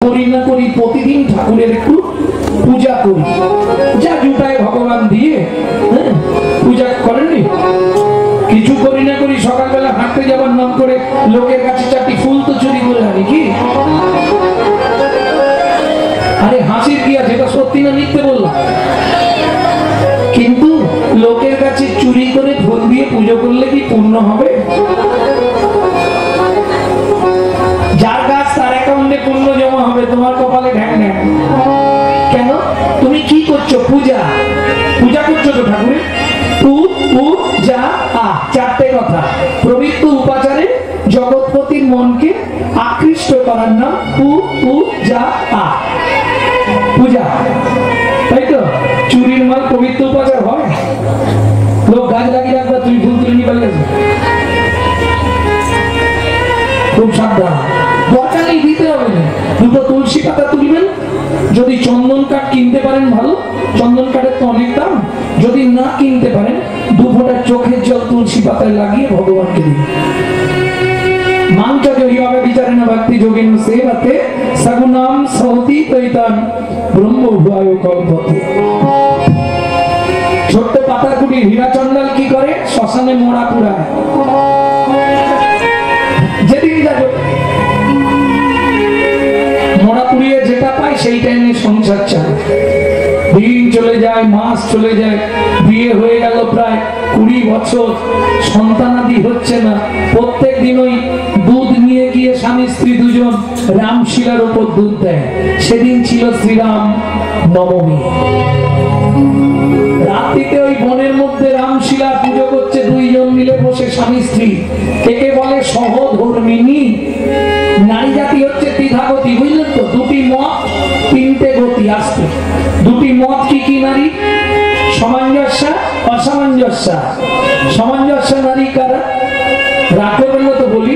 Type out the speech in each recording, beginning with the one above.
করি না করি প্রতিদিন ঠাকুরের একটু পূজা করি, যা জুটায় ভগবান দিয়ে পূজা করেননি। কিছু করি না করি সকালবেলা হাঁটতে যাবার নাম করে লোকের কাছে চারটি ফুল তো চুরি করে আনি কি? আরে হাসির কি আছে, এটা সত্যি না মিথ্যে বললাম? কিন্তু লোকের কাছে চুরি করে ফুল দিয়ে পুজো করলে কি পূর্ণ হবে? যার কাজ তার অ্যাকাউন্টে পূর্ণ জমা হবে, তোমার কপালে ঢ্যাং ঢ্যাং। কেন? তুমি কি করছো? পূজা পূজা করছো তো ঠাকুরের। পূজা চারটে কথা। পবিত্র উপাচারে জগৎপতির মনকে আকৃষ্ট করার নাম পূজা। পূজা, তাই তো? চুরির মাল পবিত্র উপাচার হয়? লোক গাছ লাগিয়ে রাখবা, তুমি ফুল তুলে নিয়ে পালিয়ে গেছো। খুব সাবধান, দরকার নেই দিতে হবে না। দুটো তুলসী পাতা তুলবেন, যদি চন্দন কাঠ কিনতে পারেন ভালো, চন্দন কাঠের তো অনেক দাম। যদি না কিনতে পারেন, দু ফোঁটা চোখের জল তুলসী পাতায় লাগিয়ে ভগবানকে দিন। মাংসা জয়িভাবে বিচারেন ভক্তি যোগেন সেবতে সগুণাম সহতি তৈতান ব্রহ্ম ভুয়ায় কল্পতে। ছোট্ট পাতার কুটি হীরা চন্ডাল কি করে? শ্মশানে মোড়া পুরায়। যেদিন যাবে মোড়া পুড়িয়ে যেটা পায় সেইটা নিয়ে সংসার চায়। দিন চলে যায়, মাস চলে যায়, বিয়ে হয়ে গেল প্রায় 20 বছর, সন্তানাদি হচ্ছে না। প্রত্যেক দিন ওই দুধ নিয়ে গিয়ে স্বামী স্ত্রী দুজন রামশিলার উপর দুধ দেয়। সেদিন ছিল শ্রীরাম নবমী। রাত্রিতে ওই বনের মধ্যে রামশিলা পুজো করছে দুইজন মিলে বসে স্বামী স্ত্রী। একে বলে সহধর্মিনী। নারী জাতি হচ্ছে দ্বিধাগতি, বুঝলেন তো? দুটি মত, তিনটে গতি আসবে। দুটি মত কি কি নারী? সামঞ্জস্য, অসামঞ্জস্য। সামঞ্জস্য নারী কারা? রাতের বেলা তো বলি,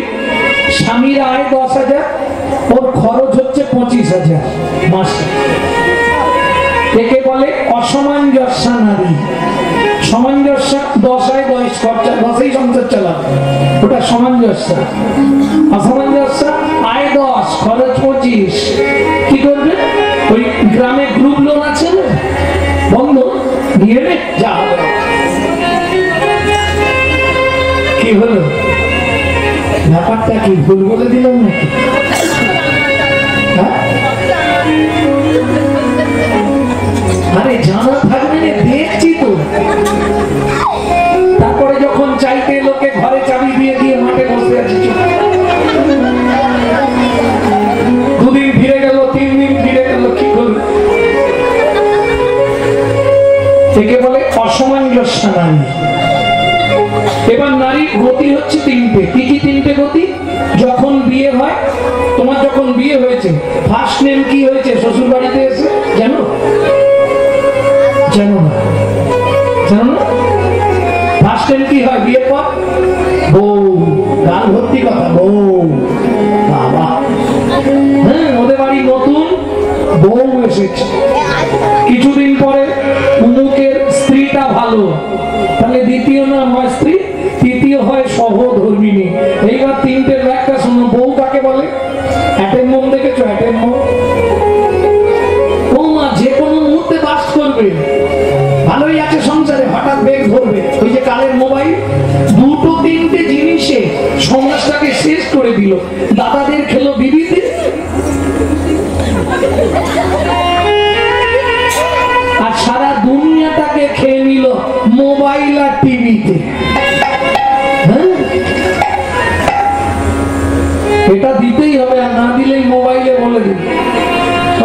স্বামীর আয় 10,000, ওর খরচ হচ্ছে 25,000 মাসে। একে বলে অসামঞ্জস্য নারী। সামঞ্জস্য 10 আয় 10 খরচা, 10এই সংসার চালাবে, ওটা সামঞ্জস্য। অসামঞ্জস্য আয় 10 খরচ 25। কি করবে? ওই গ্রামে গ্রুপ লোন আছে না, বন্ধ নিয়ে নে, যা হবে। কি হলো? ব্যাপারটা কি ভুল বলে দিলাম নাকি? আরে জানা থাকবে না, দেখছি তো। তারপরে যখন চাইতে লোকে ঘরে চাবি দিয়ে দিয়ে মাঠে বসে আছে। 2 দিন ফিরে গেল, 3 দিন ফিরে গেল, কি করবে? একে বলে অসামঞ্জস্য নারী। এবার নারীর গতি হচ্ছে 3টে। কি কি 3টে গতি? যখন বিয়ে হয়, তোমার যখন বিয়ে হয়েছে, ফার্স্ট নেম কি হয়েছে শ্বশুর বাড়িতে এসে? জানো? জানো না? জানো না? ফার্স্ট নেম কি হয় বিয়ের পর? বউ। গান ভর্তি কথা, বউ। বাবা, হ্যাঁ, ওদের বাড়ি নতুন বউ এসেছে। কিছুদিন পরে উমুকের স্ত্রীটা ভালো, তাহলে দ্বিতীয় নাম হয় স্ত্রী, তৃতীয় হয় সহধর্মিনী। এইবার 3টের ব্যাখ্যা শুনো। বউ কাকে বলে? অ্যাটেম মোম দেখেছো? অ্যাটেম মোম বৌমা যে কোনো মুহূর্তে বাস করবে, ভালোই আছে সংসারে, হঠাৎ বেগ ধরবে। ওই যে কালের মোবাইল, 2-3টে জিনিসে সমাজটাকে শেষ করে দিল। দাদাদের খেলো বিবিতে, আর সারা দুনিয়াটাকে খেয়ে নিল মোবাইল আর টিভিতে। এটা দিতেই হবে, আর না দিলেই মোবাইলে বলে দিবে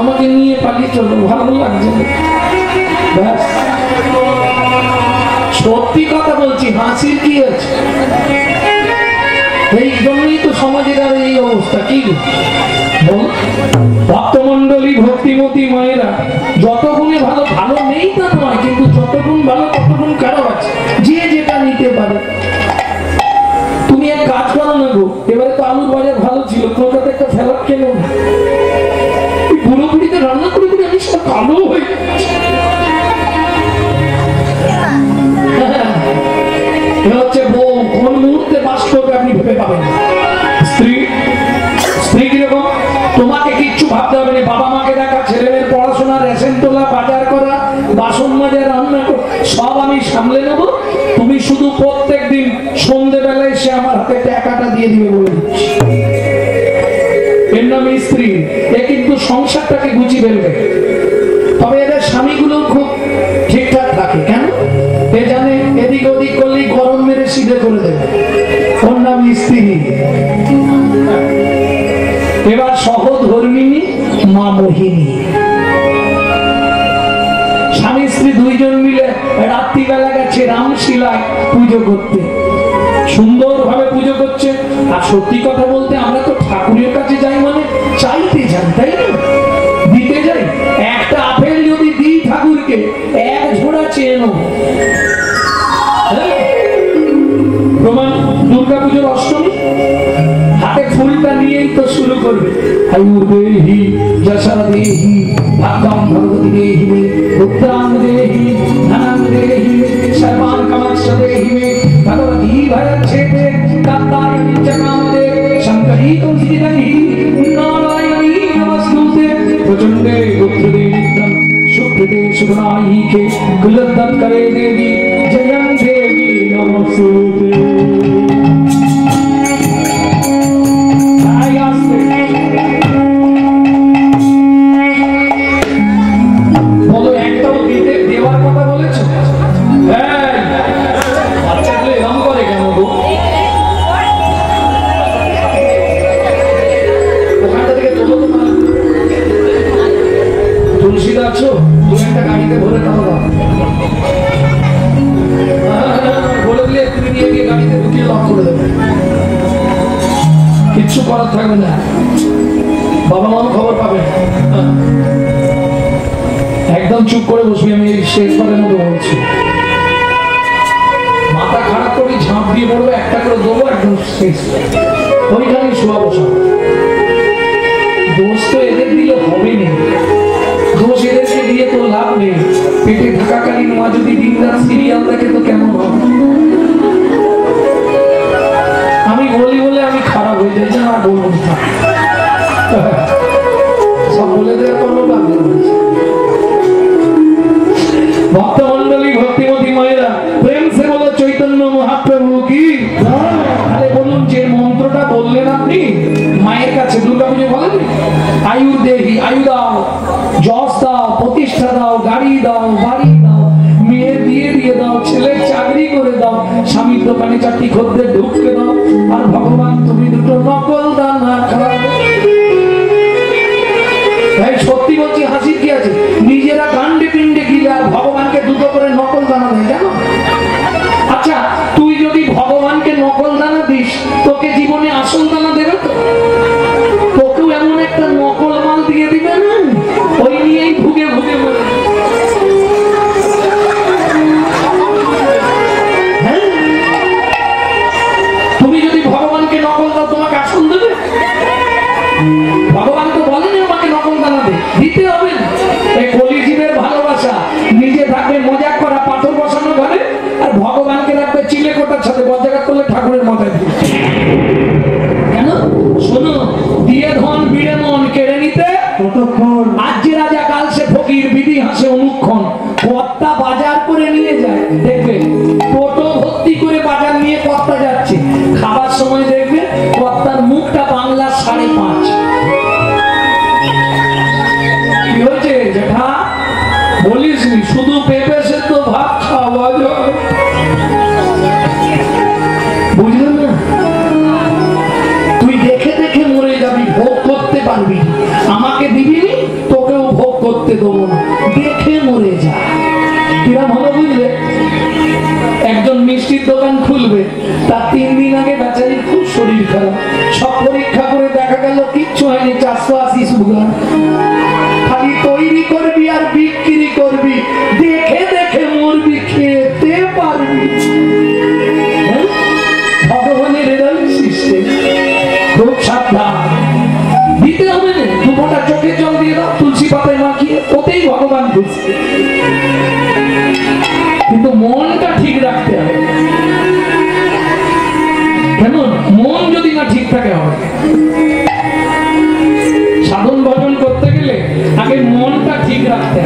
আমাকে নিয়ে পালিয়ে চলো, ভালো লাগছে না। ব্যাস, সত্যি কথা বলছি, হাসির কি আছে? এই জন্যই তো সমাজের আর এই অবস্থা। কি ভক্তমন্ডলী, ভক্তিমতী মায়েরা যত গুণে ভালো, ভালো নেই তা নয়, কিন্তু যত গুণ ভালো তত গুণ খারাপ আছে। যে যেটা নিতে পারে। তুমি এক কাজ করো না গো, এবারে তো আলুর বাজার ভালো ছিল, কলকাতা একটা ফেলাপ কেন না? পুরো পিড়িতে রান্না করে করে আমি সব ভালো হয়ে হচ্ছে বউ। কোন মুহূর্তে বাস করবে আপনি ভেবে পাবেন। স্ত্রী, স্ত্রী কিরকম? তোমাকে কিচ্ছু ভাবতে হবে না। জীবনে বাবা মাকে দেখা, ছেলেমেয়ের পড়াশোনা, রেশন তোলা, বাজার করা, বাসন মাজা, রান্না করা, সব আমি সামলে নেব। তুমি শুধু প্রত্যেক দিন সন্ধ্যেবেলায় এসে আমার হাতে টাকাটা দিয়ে দিবে বলে দিচ্ছি। এর নাম স্ত্রী। এ কিন্তু সংসারটাকে গুছিয়ে ফেলবে। তবে এদের স্বামীগুলো খুব ঠিকঠাক থাকে। কেন? এ জানে এদিক ওদিক করলেই গরম মেরে সিধে করে দেবে। ওর নাম স্ত্রী। এবার সহধর্মিনী মা মোহিনী। স্বামী স্ত্রী দুইজন মিলে রাত্রিবেলা গেছে রামশিলায় পুজো করতে। সুন্দরভাবে পুজো করছে। আর সত্যি কথা বলতে আমরা তো ঠাকুরের কাছে যাই মানে চাইতে যাই, তাই না? দিতে যাই। একটা আপেল যদি দিই ঠাকুরকে, এক ঝোড়া চেয়ে নেব। প্রমাণ দুর্গা পুজোর অষ্টমী হাতে ফুলটা নিয়েই তো শুরু করবে। আয়ুর দেহি, যশা দেহি, ভাগ্যম ভগবতী দেহি মে, পুত্রাং দেহি, ধনং দেহি, সর্বান কামাক্ষ দেহি মে, ভগবতী ভয়চ্ছেদে, কাত্তায়নী চ কামদে, শঙ্করী তুলসীদেহি, নারায়ণী নমস্তুতে, প্রচণ্ডে পুত্রদে নিত্যং, সুকৃতে সুগুণায়িকে, কুলদ্দত করে দেবী, জয়ং দেবী নমস্তুতে। বলো একটাও দিতে দেওয়ার কথা বলেছো? বাচ্চাগুলো এরকম করে কেন গো? ওখানটা থেকে তোলো তো। তুলসীদা আছো? দু একটা গাড়িতে ভরে দাও। বলে দিলে তুমি নিয়ে গিয়ে গাড়িতে ঢুকিয়ে লক করে দেবে। কিচ্ছু করার থাকবে না। বাবা মাও খবর পাবে। একদম চুপ করে বসবি। আমি শেষবারের মতো বলছি। মাথা খারাপ করে ঝাঁপ দিয়ে পড়বে, একটা করে দেবো, একদম শেষ। ওইখানে শোয়া বসা। দোষ তো এদের দিলে হবে না। দোষ এদেরকে দিয়ে তো লাভ নেই। পেটে থাকাকালীন মা যদি দিনরাত সিরিয়াল দেখে তো কেমন হবে? আমি বলি বলে আমি খারাপ হয়ে যাই, যেন আর বলবো না। সব বলে দেওয়ার কোনো বাধ্য হয়েছে। ভক্তমন্ডলী, ভক্তিমতী মায়েরা, প্রেম সে বলো চৈতন্য মহাপ্রভু কি। তাহলে বলুন যে মন্ত্রটা বললেন আপনি মায়ের কাছে দুর্গা পুজো বলেন, আয়ু দেহি, আয়ু দাও, যশ দাও, প্রতিষ্ঠা দাও, গাড়ি দাও, বাড়ি দাও, মেয়ের বিয়ে দিয়ে দাও, ছেলের চাকরি করে দাও, স্বামীর দোকানে 4টি খদ্দের ঢুকতে দাও, আর ভগবান তুমি দুটো নকল দানা খাও। সত্যি বলছি, হাসির কি আছে? নিজেরা কাণ্ডে পিণ্ডে গিলে আর ভগবানকে দুটো করে নকল দানা দেয়। জানো? আচ্ছা, তুই যদি ভগবানকে নকল দানা দিস, তোকে জীবনে আসল দানা দেবে তো? তোকেও এমন একটা নকল মাল দিয়ে দিবে না, ওই নিয়েই ভুগে ভুগে মরে। তুমি যদি ভগবানকে নকল দাও, তোমাকে আসল দেবে? ভগবান তো বলেনি আমাকে নকল দানা দে, দিতে হবে। এই কলিজীবের ভালোবাসা। নিজে থাকবে মজা করা পাথর বসানো ঘরে, আর ভগবানকে রাখবে চিলে কোটার সাথে। বজ্রাঘাত করলে ঠাকুরের মাথায় দিবে। কেন? শোনো, দিয়ে ধন বিড়ে মন কেড়ে নিতে কতক্ষণ। আজ যে রাজা কাল সে ফকির, বিধি হাসে অনুক্ষণ। কর্তা বাজার করে নিয়ে যায়, দেখবে টোটো ভর্তি করে বাজার নিয়ে কর্তা যাচ্ছে। খাবার সময় দেখবে কর্তার মুখটা বাংলার 5.5। কি হয়েছে জেঠা? বলিস নি, শুধু পেঁপে সেদ্ধ ভাত খাওয়া যায়। বুঝলেন না? তুই দেখে দেখে মরে যাবি, ভোগ করতে পারবি। আমাকে দিবি, তোকেও ভোগ করতে দেবো না। দেখে মরে যা। কিরম হলো বুঝলে? একজন মিষ্টির দোকান খুলবে, তার 3 দিন আগে বেচারির খুব শরীর খারাপ। সব পরীক্ষা করে দেখা গেল কিচ্ছু হয়নি, 480 সুগার। খালি তৈরি করবি আর বিক্রি করবি, দেখে দেখে মরবি, খেতে পারবি। ভগবানের হৃদয় সিস্টেম খুব সাবধান। দিতে হবে না, 2 ফোঁটা চোখে জল দিয়ে দাও, তুলসী পাতায় মাখিয়ে, ওতেই ভগবান বুঝছে। কিন্তু মনটা ঠিক রাখতে হবে। কেমন? মন যদি না ঠিক থাকে হবে। সাধন ভজন করতে গেলে রাখতে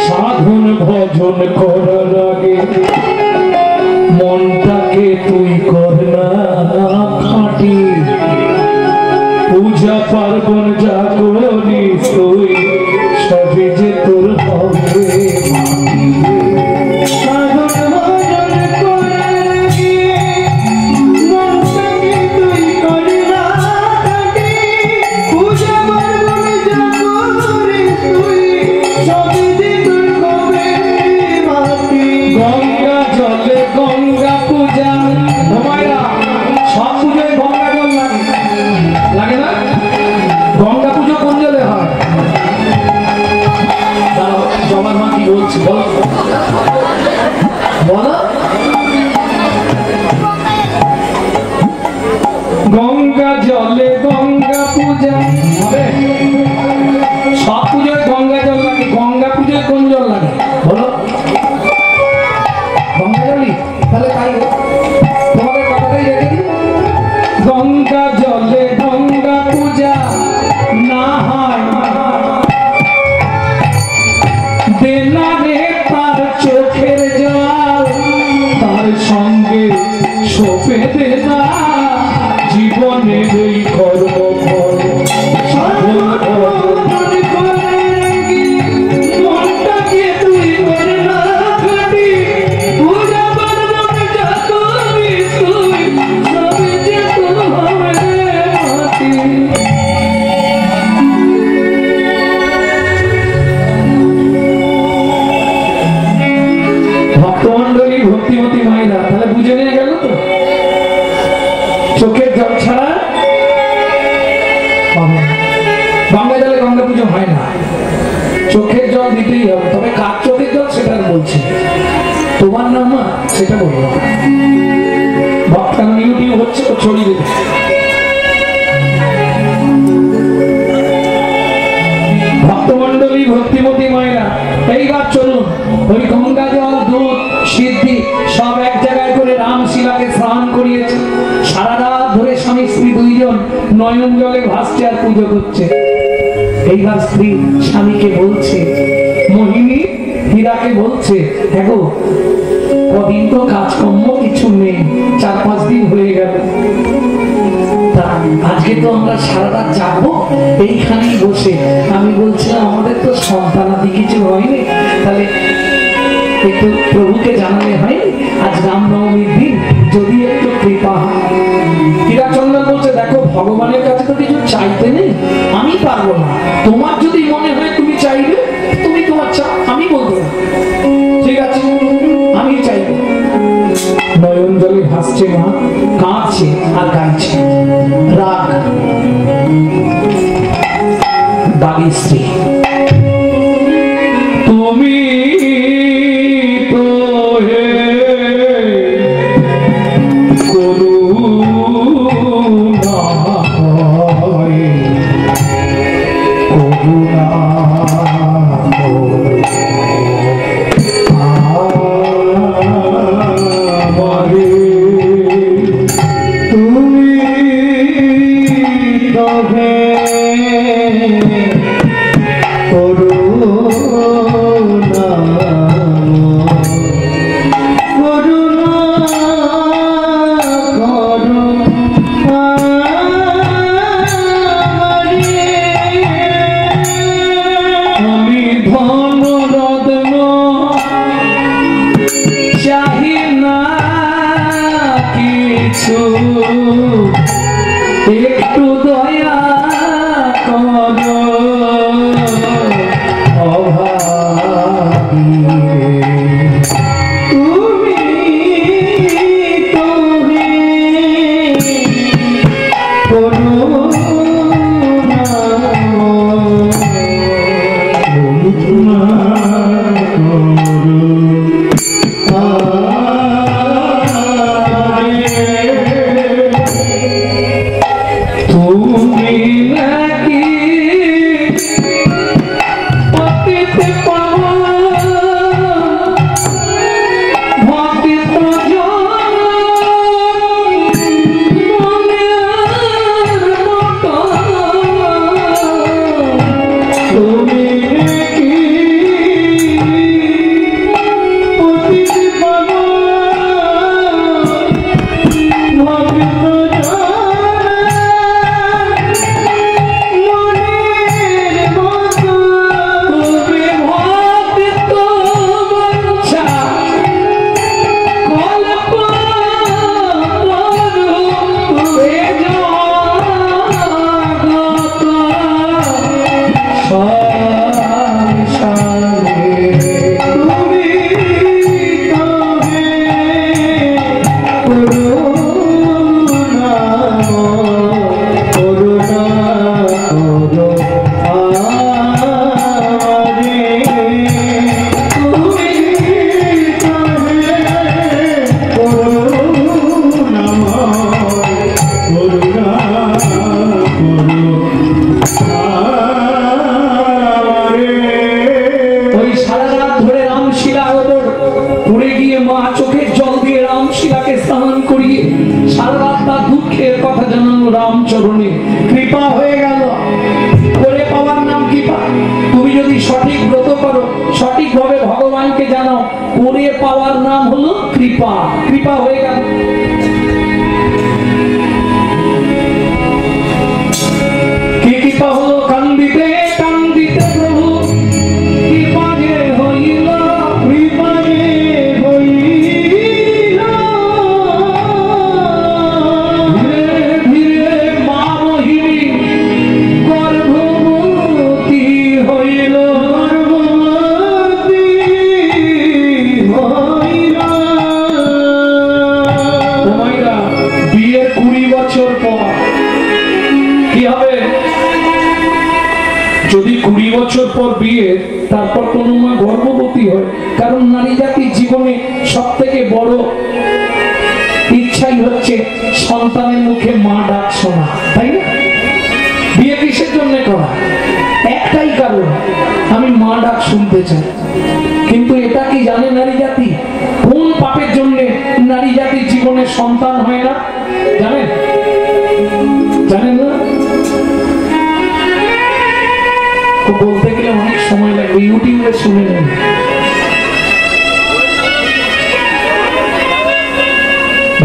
সাধন ভজন করার আগে মনটাকে তুই কর না খাঁটি পূজা পার্বণ যা করিস তুই সবই যে তোর হবে গঙ্গা জলে গঙ্গা পূজা হবে সব পুজোয় গঙ্গা জল লাগে গঙ্গা পুজোয় কোন জল লাগে বলো গঙ্গা জলই তাহলে তাই তোমাদের কথাটাই রেখে দিই গঙ্গা জলে গঙ্গা পূজা না হয় দেনা রে তার চোখের জল তার সঙ্গে সোপে দেনা জীবনের এই কর্মফল মনটাকে তুই করে না খাটি পূজা পার্বণ যা করিস তুই সবই যে তোর হবে মাটি ভক্তমণ্ডলী ভক্তিমতী মায়েরা তাহলে বুঝে নিয়ে গেল তো চোখের জল ছাড়া গঙ্গা জলে গঙ্গা পুজো হয় না চোখের জল দিতেই হবে তবে কার চোখের জল সেটা বলছি তোমার নাম মা সেটা বলবো ভক্তান ইউটিউব হচ্ছে তো ছড়িয়ে দেবে ভক্তমণ্ডলী ভক্তিমতী মায়েরা এইবার চলুন ওই গঙ্গা জল দুধ সিদ্ধি সব এক জায়গায় করে রামশিলাকে স্নান করিয়েছে সারা রাত ধরে স্বামী স্ত্রী দুইজন নয়ন জলে ভাসছে আর পুজো করছে এইবার স্ত্রী স্বামীকে বলছে মোহিনী হীরাকে বলছে দেখো কদিন তো কাজকর্ম কিছু নেই 4-5 দিন হয়ে গেল তা আজকে তো আমরা সারা রাত যাবো এইখানেই বসে আমি বলছিলাম আমাদের তো সন্তানাদি কিছু হয়নি তাহলে একটু প্রভুকে জানালে হয় আজ রামনবমীর দিন যদি একটু কৃপা হয় হীরাচন্দ্র বলছে দেখো ভগবানের কাছে তো কিছু চাইতে নেই আমি পারবো না তোমার যদি মনে হয় তুমি চাইবে তুমি তোমার চাও আমি বলবো না ঠিক আছে আমি চাইবো নয়ন জলে ভাসছে মা কাঁদছে আর গাইছে রাগ বাড়ি স্ত্রী তুমি একটু দয়া করো কৃপা, কৃপা হয়ে গেল। কি কৃপা হলো? কান্দিতে কান্দিতে প্রভু কৃপা যে হইল, কৃপা যে হইল। ধীরে ধীরে মা মোহিনী গর্ভবতী হইল, গর্ভবতী হইল। তোমাইরা বিয়ের 20 বছর পর কি হবে? যদি 20 বছর পর বিয়ে, তারপর কোনো মা গর্ভবতী হয়, কারণ নারী জাতির জীবনে সব থেকে বড় ইচ্ছাই হচ্ছে সন্তানের মুখে মা ডাক শোনা, তাই না? বিয়ে কিসের জন্য করা? একটাই কারণ, আমি মা ডাক শুনতে চাই। কিন্তু এটা কি জানে নারী জাতি কোন পাপের জন্য নারী জাতির জীবনে সন্তান হয় না? জানেন? জানেন না? বলতে গেলে অনেক সময় লাগবে, ইউটিউবে শুনে নেন।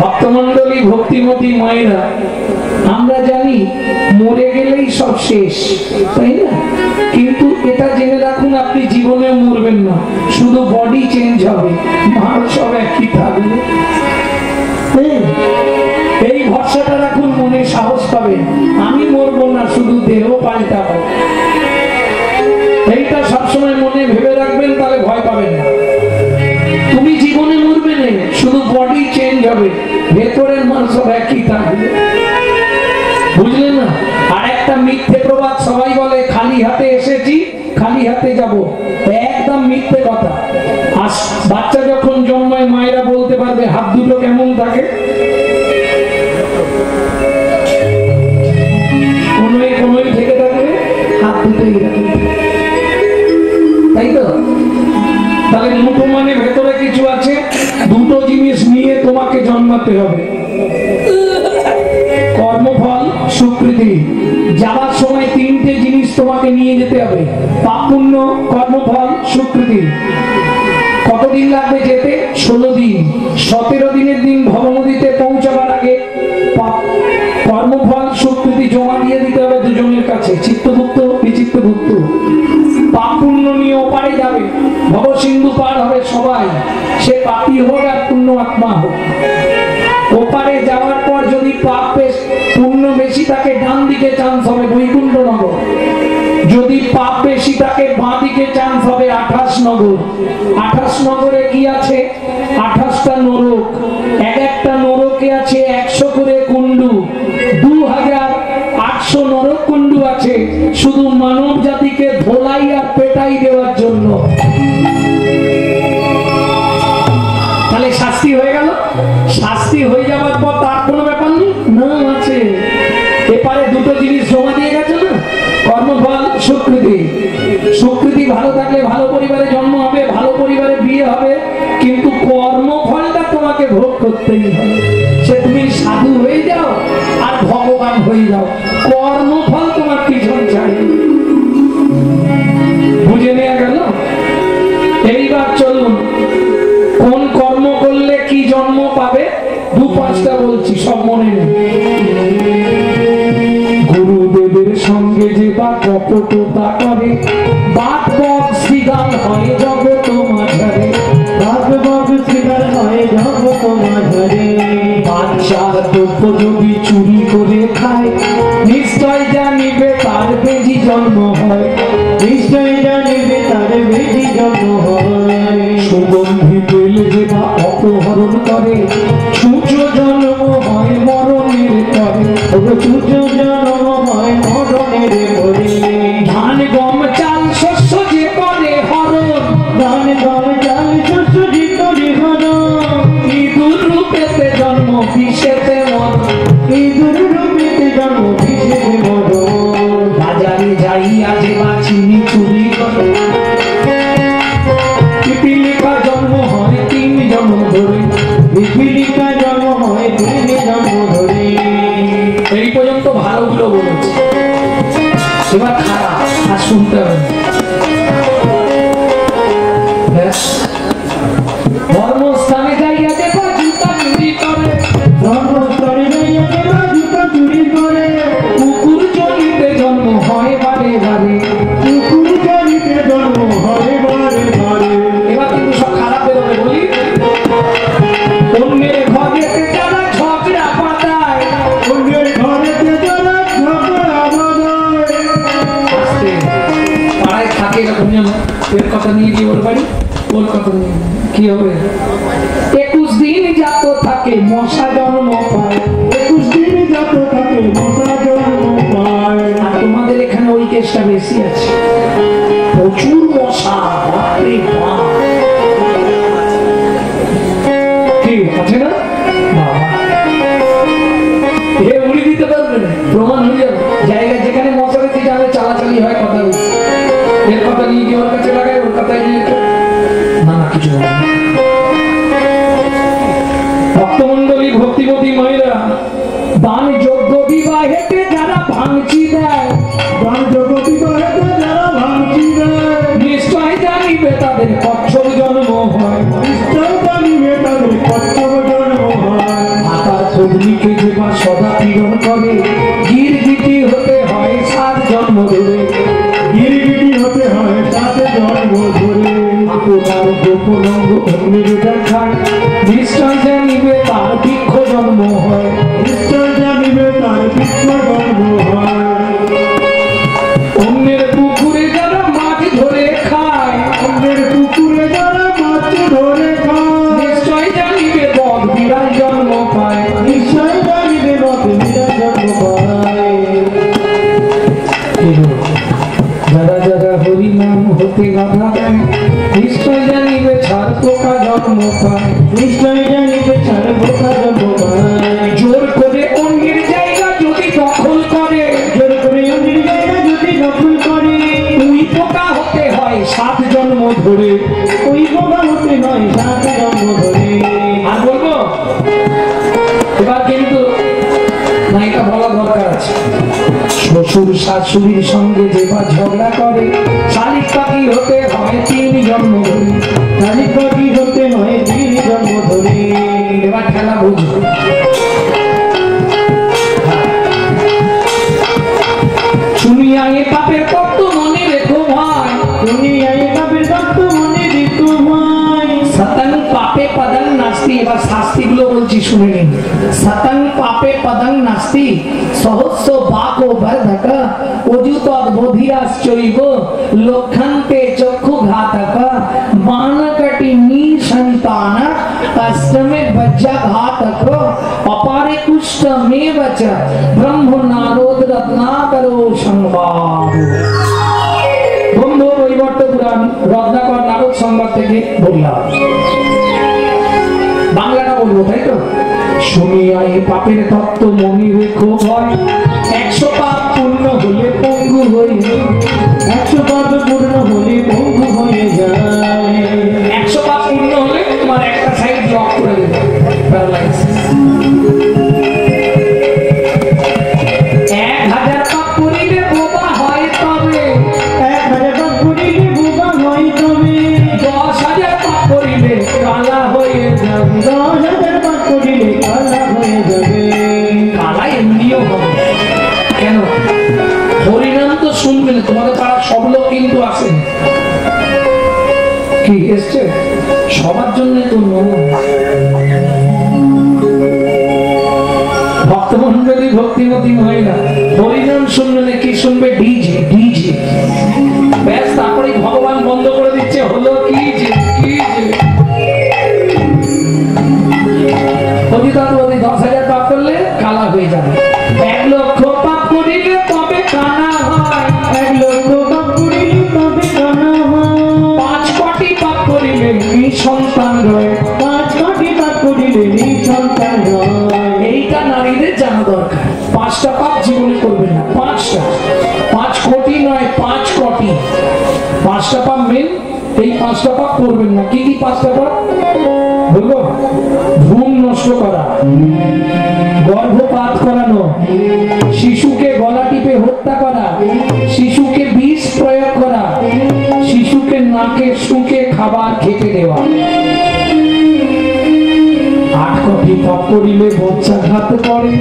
ভক্তমন্ডলী, ভক্তিমতী মায়েরা, আমরা জানি মরে গেলেই সব শেষ, তাই না? কিন্তু এটা জেনে রাখুন, আপনি জীবনে মরবেন না, শুধু বডি চেঞ্জ হবে, মার সব একই থাকবে। এই ভরসাটা রাখুন, মনে সাহস পাবেন, আমি মরবো না, শুধু দেহ পাল্টাবো। এইটা সবসময় মনে ভেবে রাখবেন, তাহলে ভয় পাবেন না। তুমি জীবনে মরবে না, শুধু বডি চেঞ্জ হবে, ভেতরের মানুষ সব একই থাকবে। বুঝলেন না? আর একটা মিথ্যে প্রবাদ সবাই বলে, খালি হাতে এসেছি খালি হাতে যাব, একদম মিথ্যে কথা। আর বাচ্চা যখন জন্মায় মায়েরা বলতে পারবে হাত দুটো কেমন থাকে, কোনোই কোনোই থেকে থাকবে, হাত দুটোই তাই তো? তাহলে মুঠো মানে ভেতরে কিছু আছে, দুটো জিনিস নিয়ে তোমাকে জন্মাতে হবে, কর্মফল, স্বীকৃতি। যাওয়ার সময় 3টে জিনিস তোমাকে নিয়ে যেতে হবে, পাপ পুণ্য, কর্মফল, স্বীকৃতি। কতদিন লাগবে যেতে? 16 দিন। 17 দিনের দিন ভবনদীতে পৌঁছাবার আগে কর্মফল, স্বীকৃতি জমা দিয়ে দিতে হবে দুজনের কাছে, চিত্তগুপ্ত, বিচিত্রগুপ্ত। পাপ পুণ্য নিয়ে ওপারে যাবে, ভবসিন্ধু পার হবে সবাই, সে পাপী হোক আর পুণ্য আত্মা হোক। ওপারে যাওয়ার পর যদি পাপ পুণ্য বেশি থাকে, ডান দিকে চান্স হবে বৈকুণ্ঠ নগর। যদি পাপ বেশি থাকে, বাঁ দিকে চান্স হবে 28 নগর। 28 নগরে কি আছে? 28টা নরক। এক একটা নরকে আছে 100 করে কুণ্ডু, 2800 নরক কুণ্ডু আছে, শুধু মানব জাতিকে ধোলাই আর পেটাই দেওয়ার জন্য। তাহলে শাস্তি হয়ে গেল। শাস্তি হয়ে যাওয়ার পর তার কোনো ব্যাপার নেই, না আছে। এপারে দুটো জিনিস জমা দিয়ে গেছে না, কর্মফল, স্বীকৃতি। স্বীকৃতি ভালো থাকলে ভালো পরিবারে জন্ম হবে, ভালো পরিবারে বিয়ে হবে, কিন্তু কর্মফলটা তোমাকে ভোগ করতেই হবে। সে তুমি সাধু হয়ে যাও আর ভগবান হয়ে যাও, কর্মফল তোমার পিছন চাই। বুঝে নেওয়া গেল? এইবার চলুন, কোন কর্ম করলে কি জন্ম পাবে 2-5টা বলছি, সব মনে নেই। গুরুদেবের সঙ্গে যে বা কপটতা করে, বাদ বক শ্রীগাল হয় জগত মাঝারে, বাদ বক শ্রীগাল হয় জগত মাঝারে। বাচ্চার দ্রব্য যদি চুরি করে খায়, নিশ্চয় জানিবে তার বেজি জন্ম হয়, নিশ্চয় জানিবে তার বেজি জন্ম হয়। সুগন্ধি তেল যে বা অপহরণ করে, সূর্য জন্ম হয় মরণের পরে, সূর্য জন্ম হয় মরণের পরে। ধান গম চাল শস্য যে করে হরণ, ধান গম চাল শস্য যে করে হরণ। ইঁদুর রূপেতে জন্ম বিষেতে মরণ, ইঁদুর রূপেতে জন্ম বিষেতে মরণ। বাজারে যাইয়া যে বা চিনি চুরি করে, পিপিলিকা জন্ম হয় 3 জন্ম ধরে, পিপিলিকা জন্ম হয় 3 জন্ম ধরে। এই পর্যন্ত ভালোগুলো বলেছে, এবার খারাপ আর শুনতে হবে। ধর্মস্থানে যাইয়া দেখো থাকে এরকম যেন এর কথা নিয়ে গিয়ে ওর বাড়ি ওর কথা নিয়ে কি হবে 21 দিন যত থাকে মশা জন্ম পায় 21 দিন যত থাকে মশা জন্ম পায়। আর তোমাদের এখানে ওই কেসটা বেশি আছে প্রচুর মশা বাপরে বাপ কি আছে না বাবা এ উড়ি দিতে পারবে না প্রমাণ হয়ে যাবে জায়গা যেখানে মশা বেশি যাবে চালাচালি হয় কথা বলছে এর কথা নিয়ে গিয়ে ওর কাছে লাগায় ওর কথায় নিয়ে না না কিছু বলে না ভক্তমন্ডলী ভক্তিমতী মহিলা দান যোগ্য বিবাহেতে যারা ভাঙচি দেয় দান যোগ্য বিবাহেতে যারা ভাঙচি দেয় নিশ্চয় জানিবে তাদের কচ্ছপ জন্ম হয় নিশ্চয় জানিবে তাদের কচ্ছপ জন্ম হয়। মাতার পত্নীকে যে বা সদা পীড়ন করে গিরগিটি হতে হয় 7 জন্ম ধরে গিরগিটি হতে হয় 7 জন্ম ধরে আপনার গোপন অঙ্গ অন্যের দেখায় নিশ্চয় জানিবে তার বৃক্ষ জন্ম হয় নিশ্চয় জানিবে তার বৃক্ষ জন্ম হয়। অন্যের পুকুরে যারা মাছ ধরে খায় অন্যের পুকুরে যারা মাছ ধরে খায় নিশ্চয় জানিবে বদ বিড়াল জন্ম পায় নিশ্চয় জানিবে বদ বিড়াল জন্ম পায়। যারা যারা হরি নাম হতে বাধা দেয় নিশ্চয় জানিবে ছাড় পোকা জন্ম পায় নিশ্চয় জানিবে ছাড় পোকা জন্ম পায়। জোর করে অন্যের জায়গা যদি দখল করে জোর করে অন্যের জায়গা যদি দখল করে ওই পোকা হতে হয় 7 জন্ম ধরে ওই পোকা হতে হয় 7 জন্ম ধরে। আর বলবো এবার কিন্তু না এটা বলা দরকার আছে শ্বশুর শাশুড়ির সঙ্গে যেবার ঝগড়া করে শালিক পাখি হতে হয় 3 জন্ম ধরে শালিক পাখি হতে হয় 3 জন্ম ধরে। এবার খেলা বুঝবো শুনিয়া এ পাপের তত্ত্ব মনে রেখো ভাই দুনিয়ায় পাপের তত্ত্ব মনে রেখো ভাই। সতং পাপে পদং নাস্তি এবার শাস্তিগুলো বলছি শুনে নিন সতং পাপে পদং নাস্তি সহস্র বাকো বর্ধক অযুতদ বোধিয়াশ্চৈব লক্ষন্তে চক্ষু ঘাতক মানকটি নিসন্তান অষ্টমে বজ্জা ঘাতক অপারে কুষ্ঠমেব চ ব্রহ্ম নারদ রত্নাকরো সংবাদ বন্ধু বৈবর্ত পুরাণ রত্নাকর নারদ সংবাদ থেকে বললাম বাংলাটা বলবো তাই তো শুনিয়া এই পাপের তত্ত্ব মনে রেখো ভয় 100 পাপ পূর্ণ হলে পঙ্গু হয়ে 100 পাপ পূর্ণ হলে পঙ্গু হয়ে যায়। 100 পাপ পূর্ণ হলে তোমার একটা সাইড ব্লক করে দেবে প্যারালাইজ 1000 পাপ করিলে বোবা হয় তবে 1000 পাপ করিলে বোবা হয় তবে 10,000 পাপ করিলে কালা হয়ে যাবে 10,000 পাপ করিলে কালা হয়ে যাবে। কালা এমনিও হবে কেন হরিনাম তো শুনবে না তোমাদের পাড়ার সব লোক কিন্তু আসেন কি এসছে সবার জন্য তো ভক্তমন্ডলী ভক্তিমতী মহিলা হরিনাম শুনবে না কি শুনবে ডিজে ডিজে ব্যাস তারপরে ভগবান বন্ধ করে দিচ্ছে হলো কি যে কি যে অধিকারী 10,000 পাপ করলে কালা হয়ে যাবে 1 লক্ষ পাপ করিলে তবে কানা হয় 1 লক্ষ পাপ করিলে তবে কানা হয় 5 কোটি পাপ করিলে নিঃসন্তান রয় 5 কোটি পাপ করিলে নিঃসন্তান হয়। এইটা নারীদের জানা দরকার 5টা পাপ জীবনে করবে না 5টা 5 কোটি নয় 5 কোটি 5টা পাপ মেন এই 5টা পাপ করবেন না কি কি 5টা পাপ বলবো ভ্রূণ নষ্ট করা গর্ভপাত করানো শিশুকে গলা টিপে হত্যা করা শিশুকে বিষ প্রয়োগ করা শিশুকে নাকে শুকে খাবার খেতে দেওয়া 8 কোটি পাপ করিলে বজ্রাঘাত করে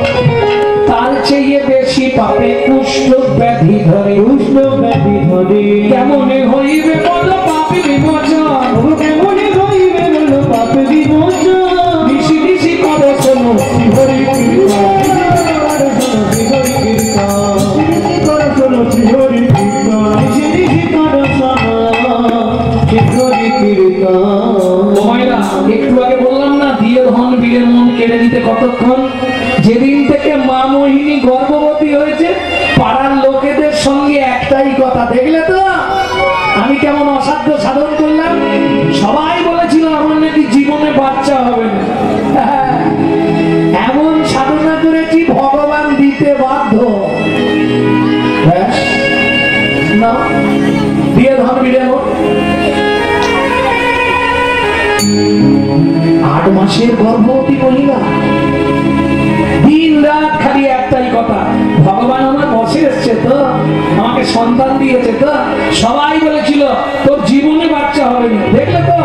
তার চেয়ে বেশি পাপে কুষ্ঠ ব্যাধি ধরে কুষ্ঠ ব্যাধি ধরে কেমনে হইবে বলো পাপে বিমোচন কেমনে হইবে বলো পাপ বিমোচন ঋষি ঋষি করে শোনো হরি কৃপা শ্রী হরি কৃপা শ্রী হরি কৃপা শ্রী হরি কৃপা আমি কেমন অসাধ্য সাধন করলাম, সবাই বলেছিল আমার নাকি জীবনে বাচ্চা হবে না। এমন সাধনা করেছি ভগবান দিতে বাধ্য। না দিয়ে ধরবি রে 8 মাসের গর্ভবতী মহিলা, দিন রাত খালি একটাই কথা, ভগবান আমার বসে এসছে তো, আমাকে সন্তান দিয়েছে তো, সবাই বলেছিল তোর জীবনে বাচ্চা হবে না। দেখলে তো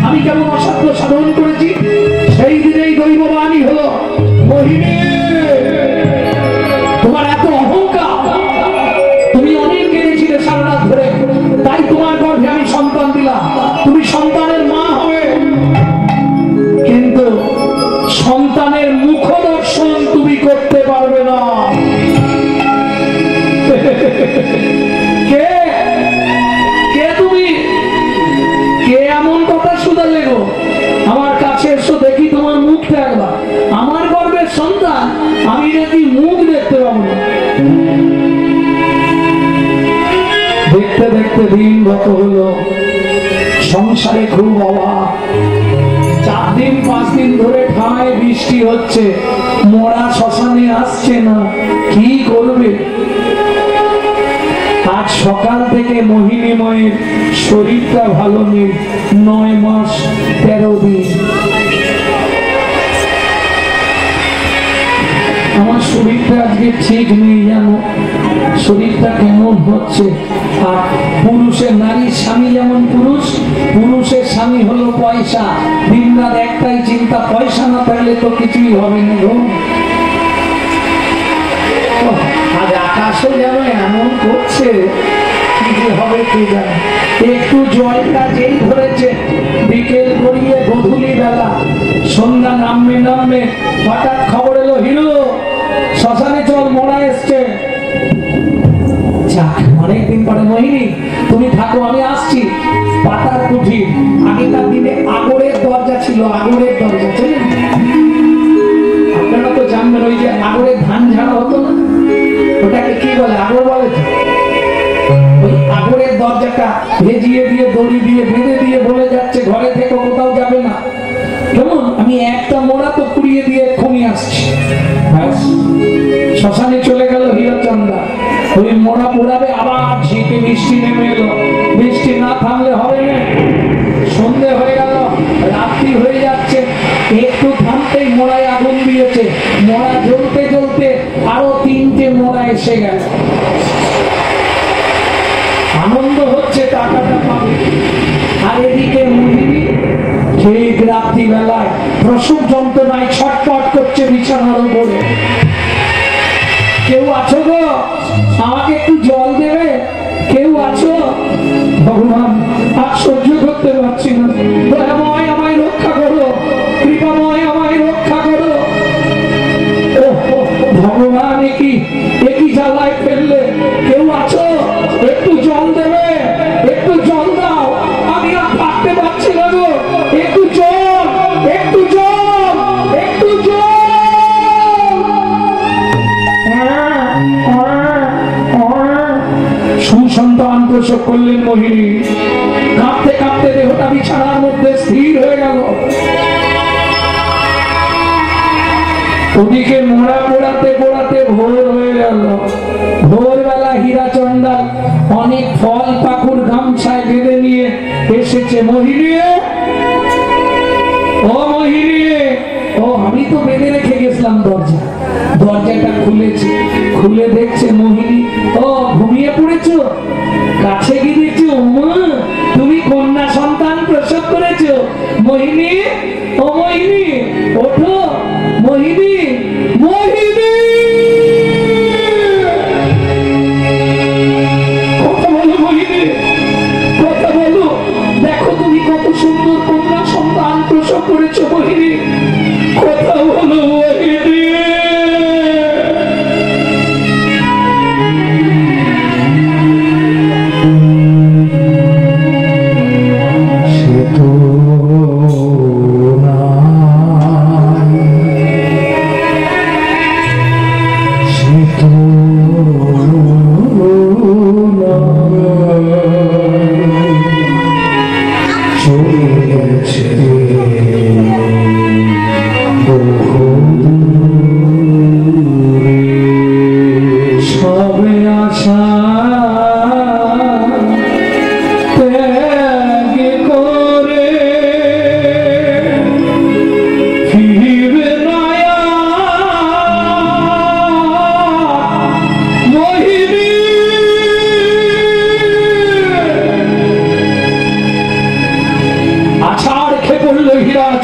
আমি কেমন অসাধ্য সাধন করেছি। সেই দিনেই দৈববাণী হলো, মোহিনী তোমার এত অহংকার, তুমি অনেক কেঁদেছিলে সারা রাত ধরে, তাই তোমার গর্ভে আমি সন্তান দিলাম, তুমি সন্তানের মা হবে, কিন্তু সন্তানের মুখ দর্শন তুমি করতে পারবে না। কে কে তুমি, কে এমন কথা শুধালে গো? আমার কাছে এসো দেখি তোমার মুখটা একবার। আমার গর্ভের সন্তান, আমি নাকি মুখ দেখতে পাবো না। দেখতে দেখতে দিন গত হলো, সংসারে খুব অভাব। 4 দিন 5 দিন ধরে ঠায় বৃষ্টি হচ্ছে, মরা শ্মশানে আসছে না, কি করবে? আজ সকাল থেকে মোহিনী মায়ের শরীরটা ভালো নেই, 9 মাস 13 দিন। আমার শরীরটা আজকে ঠিক নেই, জানো শরীরটা কেমন হচ্ছে। আর পুরুষের, নারীর স্বামী যেমন পুরুষ, পুরুষের স্বামী হলো পয়সা। দিনরাত একটাই চিন্তা, পয়সা না থাকলে তো কিছুই হবে না গো। আজ আকাশও যেন এমন করছে, কি যে হবে কে জানে। একটু জলটা যেই ধরেছে, বিকেল গড়িয়ে গধূলি বেলা, সন্ধ্যা নামবে নামবে, হঠাৎ খবর এলো, হিরো শ্মশানে চল, মরা এসছে। অনেকদিন পরে, মোহিনী তুমি থাকো, আমি আসছি। পাতার কুঠি, আগেকার দিনে আগরের দরজা ছিল, আগরের দরজা ছিল, আপনারা তো জানবেন, ওই যে আগরের ধান ঝাড়া হতো না, ওটাকে কি বলে, আগর বলে তো। ওই আগরের দরজাটা ভেজিয়ে দিয়ে, দড়ি দিয়ে বেঁধে দিয়ে বলে যাচ্ছে ঘরে থেকে কোথাও যাবে না। কেমন আমি একটা মোড়া তো পুড়িয়ে দিয়ে এক্ষুনি আসছি। শ্মশানে চলে গেল হীরচন্দা, ওই মোড়া পোড়াবে, আবার ঝেঁকে বৃষ্টি নেমে এলো। বৃষ্টি না থামলে হবে না, সন্ধে হয়ে গেল, রাত্রি হয়ে যাচ্ছে, একটু থামতেই মোড়ায় আগুন দিয়েছে। মোড়া জ্বলতে জ্বলতে আরো 3টে মোড়া এসে গেল। আনন্দ হচ্ছে, টাকাটা পাবে। আর এদিকে মোহিনী ঠিক রাত্রিবেলায় প্রসব যন্ত্রণায় ছটপট করছে বিছানার উপরে। কেউ আছো গো, আমাকে একটু জল দেবে? কেউ আছো? ভগবান আর সহ্য করতে পারছি না, দয়াময় আমায় রক্ষা করো, কৃপাময় আমায় রক্ষা করো। ভগবান একই জ্বালায় ফেললে, কেউ আছো? একটু জল দেবে? একটু জল দাও, আমি আর থাকতে পারছি না গো, একটু জল, একটু জল, একটু জল। সুসন্তান প্রসব করলেন মোহিনী। কাঁপতে কাঁপতে দেহটা বিছানার মধ্যে স্থির হয়ে গেল। ওদিকে মোড়া পোড়াতে পোড়াতে ভোর হয়ে গেল। ভোরবেলা হীরাচন্দাল অনেক ফল পাকুড় গামছায় বেঁধে নিয়ে এসেছে। মোহিনী, ও মোহিনী, ও আমি তো বেঁধে রেখে গেছিলাম দরজাটা খুলেছে, খুলে দেখছে মোহিনী। ও ঘুমিয়ে পড়েছো? কাছে গিয়ে দেখছো, মা তুমি কন্যা সন্তান প্রসব করেছো। মোহিনী, ও মোহিনী, ওঠো মোহিনী, মোহিনী, কথা বলো মোহিনী, কথা বলো। দেখো তুমি কত সুন্দর কন্যা সন্তান প্রসব করেছো মোহিনী, কথা বলো মোহিনী।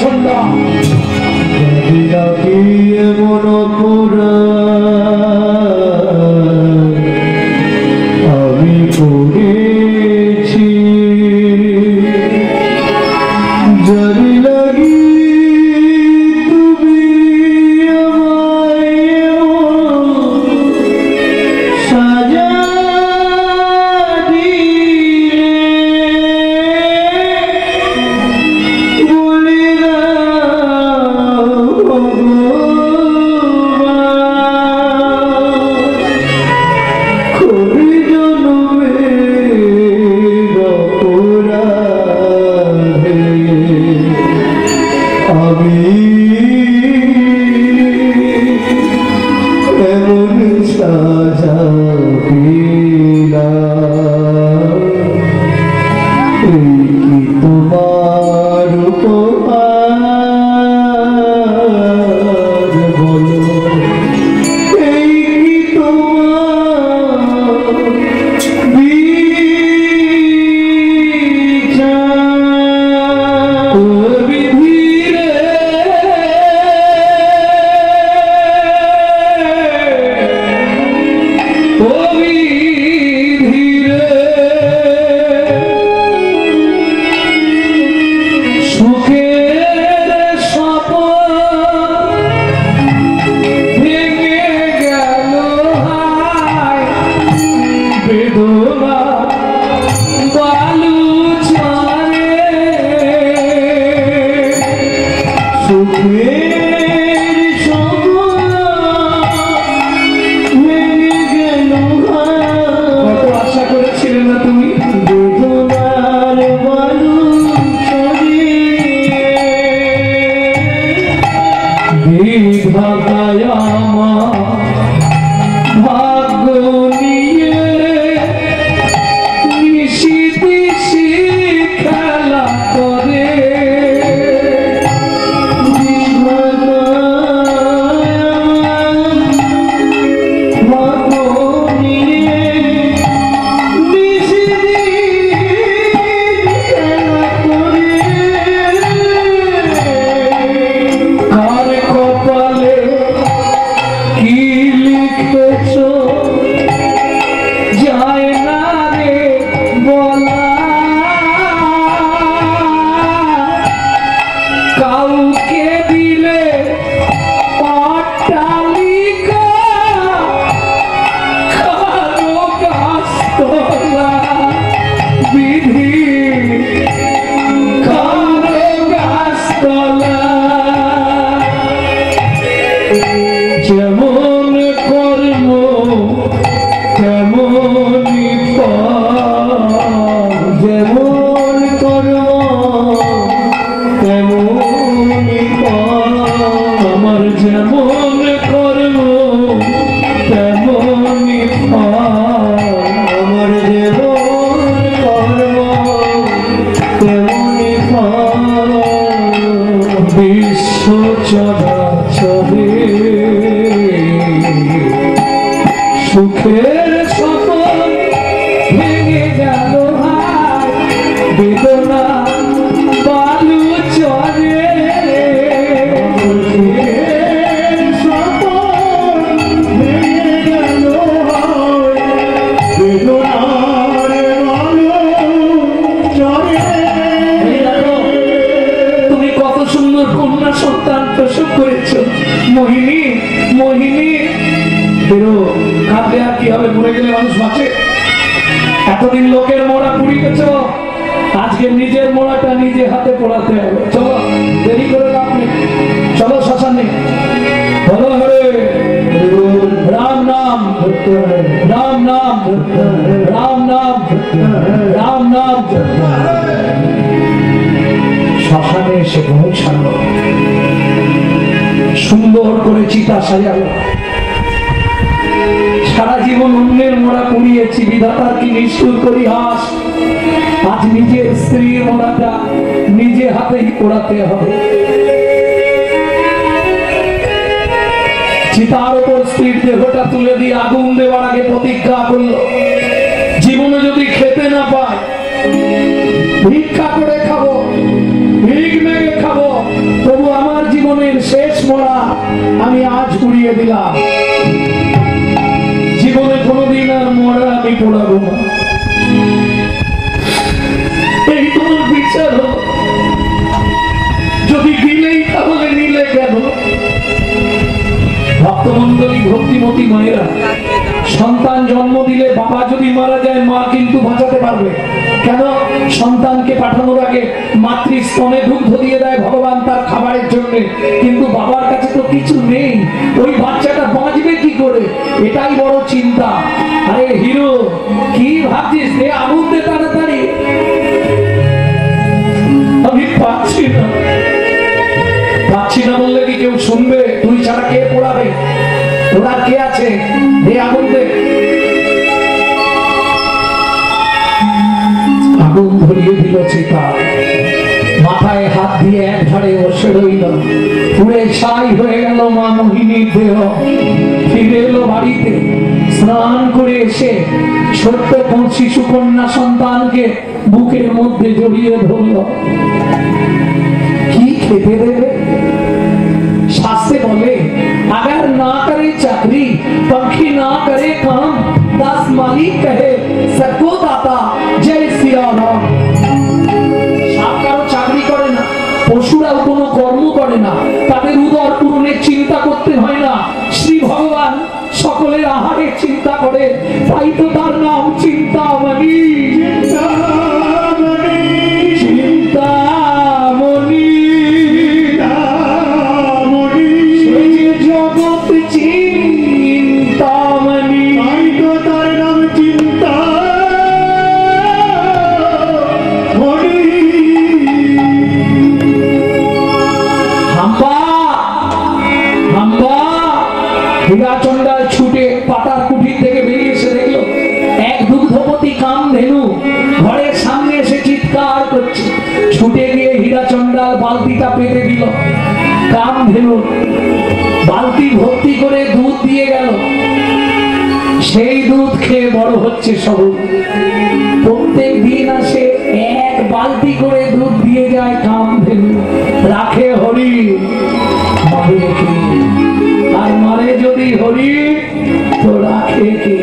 প্রচন্ড। এমন আমি করেছি জানি লাগি তুমি আমায় সাজা দিলে বলে তোমার উপহার বলো এই কি তোমার বিচার বিধিরে ও বিধিরে সুখের স্বপ্ন ভেঙে গেল হায় বেদনা বালু ছাড়ে সুখের স্বপ্ন ভেঙে গেল কত আশা করেছিলে না তুমি বেদনার বালু ছড়িয়ে বিধাতায় আমার ভাগ্য নিয়ে নিশি দিশি খেলা করে কার কপালে কি লিখেছো যায় না রে বলা কাউকে দিলে অট্টালিকা কারো গাছতলা বিধি কারো গাছতলা যেমন কর্ম তেমনই ফল যেমন কর্ম তেমনি ফল আমার যেমন কর্ম তেমনই ফল আমার যেমন কর্ম তেমনি ফল বিশ্ব চরাচরে সুখের স্বপ্ন ভেঙে গেল হায় বেদনা বালু চরে সুখের স্বপ্ন ভেঙে গেল হায় বেদনার বালু চরে। এই দেখো, তুমি কত সুন্দর কন্যা সন্তান প্রসব করেছো মোহিনী মোহিনী। বেরো, কাঁদলে আর কি হবে, মরে গেলে মানুষ বাঁচে। এতদিন লোকের মোড়া পুড়িয়েছ, আজকে নিজের মোড়াটা নিজে হাতে পোড়াতে হবে। চলো, দেরি করে লাভ নেই, চলো শ্মশানে। বলো হরে রাম নাম রাম নাম রাম নাম রাম নাম। শ্মশানে এসে পৌঁছালো, সুন্দর করে চিতা সাজালো। সারা জীবন অন্যের মোড়া পুড়িয়েছি, বিধাতার কি নিষ্ঠুর পরিহাস। আজ নিজের স্ত্রীর মোড়াটা নিজে হাতেই পোড়াতে হবে। চিতার উপর স্ত্রীর দেহটা তুলে দিয়ে আগুন দেওয়ার আগে প্রতিজ্ঞা করলো, জীবনে যদি খেতে না পায় ভিক্ষা করে খাবো, ভিক মেরে খাবো, দিলাম, জীবনে কোনোদিন আর মরা আমি পড়াবো না। এই তোমার বিচার হলো, যদি দিলেই তাহলে নিলে কেন? ভক্তমন্ডলী, ভক্তিমতী মায়েরা, সন্তান জন্ম দিলে বাবা যদি মারা যায় মা কিন্তু বাঁচাতে পারবে। কেন? সন্তানকে পাঠানোর আগে মাতৃস্তনে দুগ্ধ দিয়ে দেয় ভগবান তার খাবারের জন্য, কিন্তু বাবার কাছে তো কিছু নেই, ওই বাচ্চাটা বাঁচবে কি করে? এটাই বড় চিন্তা। আরে হিরো, কি ভাবছিস? দে আগুন দে তাড়াতাড়ি। আমি পাচ্ছি না, পাচ্ছি না বললে কি কেউ শুনবে? তুই ছাড়া কে পড়াবে? ওরা কে আছে? দে আগুন দে। আগুন ধরিয়ে দিল চিতা, মাথায় হাত দিয়ে একধারে বসে রইল। পুড়ে ছাই হয়ে গেল মা মোহিনীর দেহ। ফিরে এলো বাড়িতে, স্নান করে এসে ছোট্ট শিশু কন্যা সন্তানকে বুকের মধ্যে জড়িয়ে ধরল। কি খেতে দেবে? শাস্ত্রে বলে, अगर ना करे चाकरी, पंखी ना करे काम, दास मालिक कहे सबको दाता, जय सिया राम। সাপ কারো চাকরি করে না, পশুরাও কোনো কর্ম করে না, তাদের উদর পূরণের চিন্তা করতে হয় না। শ্রী ভগবান সকলের আহারের চিন্তা করে, তাই তো তার নাম চিন্তামণি। হীরাচন্দ্র ছুটে পাতার কুঠির থেকে বেরিয়ে এসে দেখলো এক দুগ্ধবতী কামধেনু ঘরের সামনে এসে চিৎকার করছে। ছুটে গিয়ে হীরাচন্দ্র বালতিটা পেতে দিল। কামধেনু বালতি ভর্তি করে দুধ দিয়ে গেল। সেই দুধ খেয়ে বড় হচ্ছে সবু। প্রত্যেক দিন আসে এক বালতি করে দুধ দিয়ে যায় কামধেনু। রাখে হরি, মারে কে? আর মারে যদি হরি তো রাখে কে?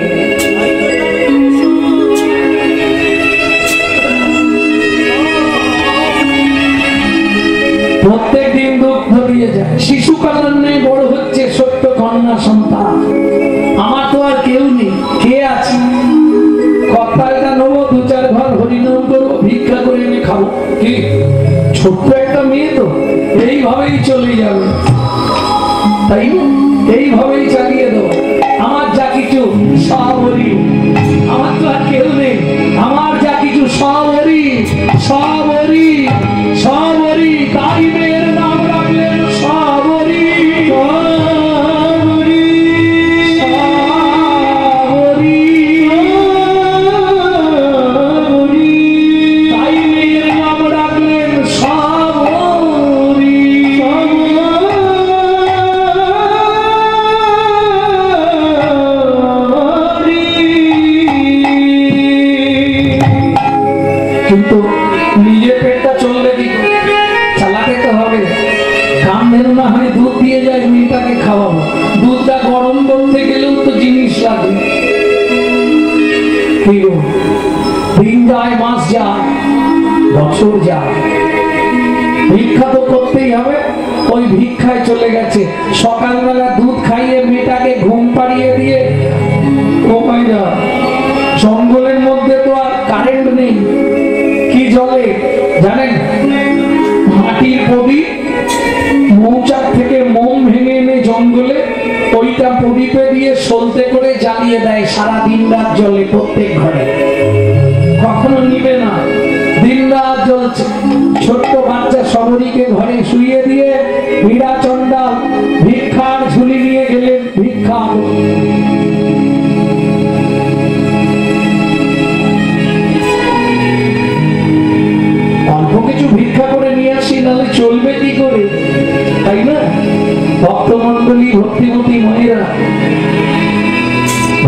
প্রত্যেক দিন দুগ্ধ দিয়ে যায়। শিশু কান্নায় বড় হচ্ছে ছোট্ট কন্যা সন্তান। আমার তো আর কেউ নেই, কে আছে? কর্তালটা নেবো, দু চার ঘর হরিনাম করবো, ভিক্ষা করে এনে খাবো। কি ছোট্ট একটা মেয়ে তো, এইভাবেই চলে যাবে, তাই না? এইভাবেই চালিয়ে দেবো। আমার যা কিছু সব হরি, আমার তো আর কেউ নেই। আমার যা কিছু সব হরি, সব হরি, সব হরি। তাই মেয়ের নাম রাখলেন সব হরি, সব হরি, সব হরি, সব হরি। তাই মেয়ের নাম রাখলেন সব হরি, সব হরি। কিন্তু নিজের পেটটা চলবে কি করে? চালাতে তো হবে। কামধেনু না হয় দুধ দিয়ে যায়, মেয়েটাকে খাওয়াবো। দুধটা গরম করতে গেলেও তো জিনিস লাগবে। দিন যায়, মাস যায়, বছর যায়, ভিক্ষা তো করতেই হবে। ওই ভিক্ষায় চলে গেছে। সকালবেলা দুধ খাইয়ে মেয়েটাকে ঘুম পাড়িয়ে দিয়ে কোথায় যা? জঙ্গলের মধ্যে তো আর কারেন্ট নেই, কি জলে জানেন? মাটির প্রদীপ, মৌচাক থেকে মোম ভেঙে এনে জঙ্গলে ওইটা প্রদীপে দিয়ে সলতে করে জ্বালিয়ে দেয়। সারা দিন রাত জ্বলে প্রত্যেক ঘরে, কখনো নিবে না, দিন রাত জ্বলছে। ছোট্ট বাচ্চা সবরীকে ঘরে শুইয়ে দিয়ে হীরাচন্দ্র ভিক্ষার ঝুলি নিয়ে গেলেন ভিক্ষা। অল্প কিছু ভিক্ষা করে নিয়ে আসি, নাহলে চলবে কি করে, তাই না? ভক্তমন্ডলী, ভক্তিমতী মায়েরা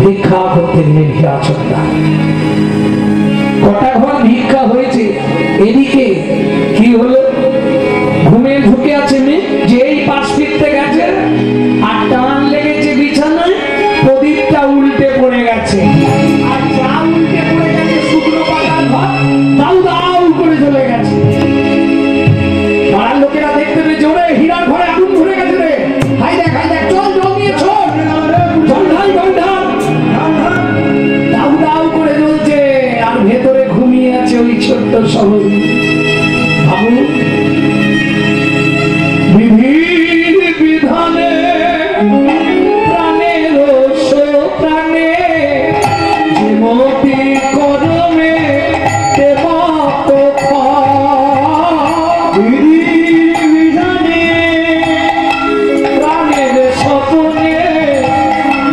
ভিক্ষা করতে গেলেন হীরাচন্দ্র। কটা ঘর ভিক্ষা হয়েছে। এদিকে কি হলো? ঘুমে ঢুকে আছে মেয়ে, যে এই পাশ ফিরতে গেছে আর টান লেগে ছোট্ট সবই ভাবুন বিধির বিধানে প্রাণের প্রাণে যেমতি করমে দেবত বিধির বিধানে প্রাণের স্বপনে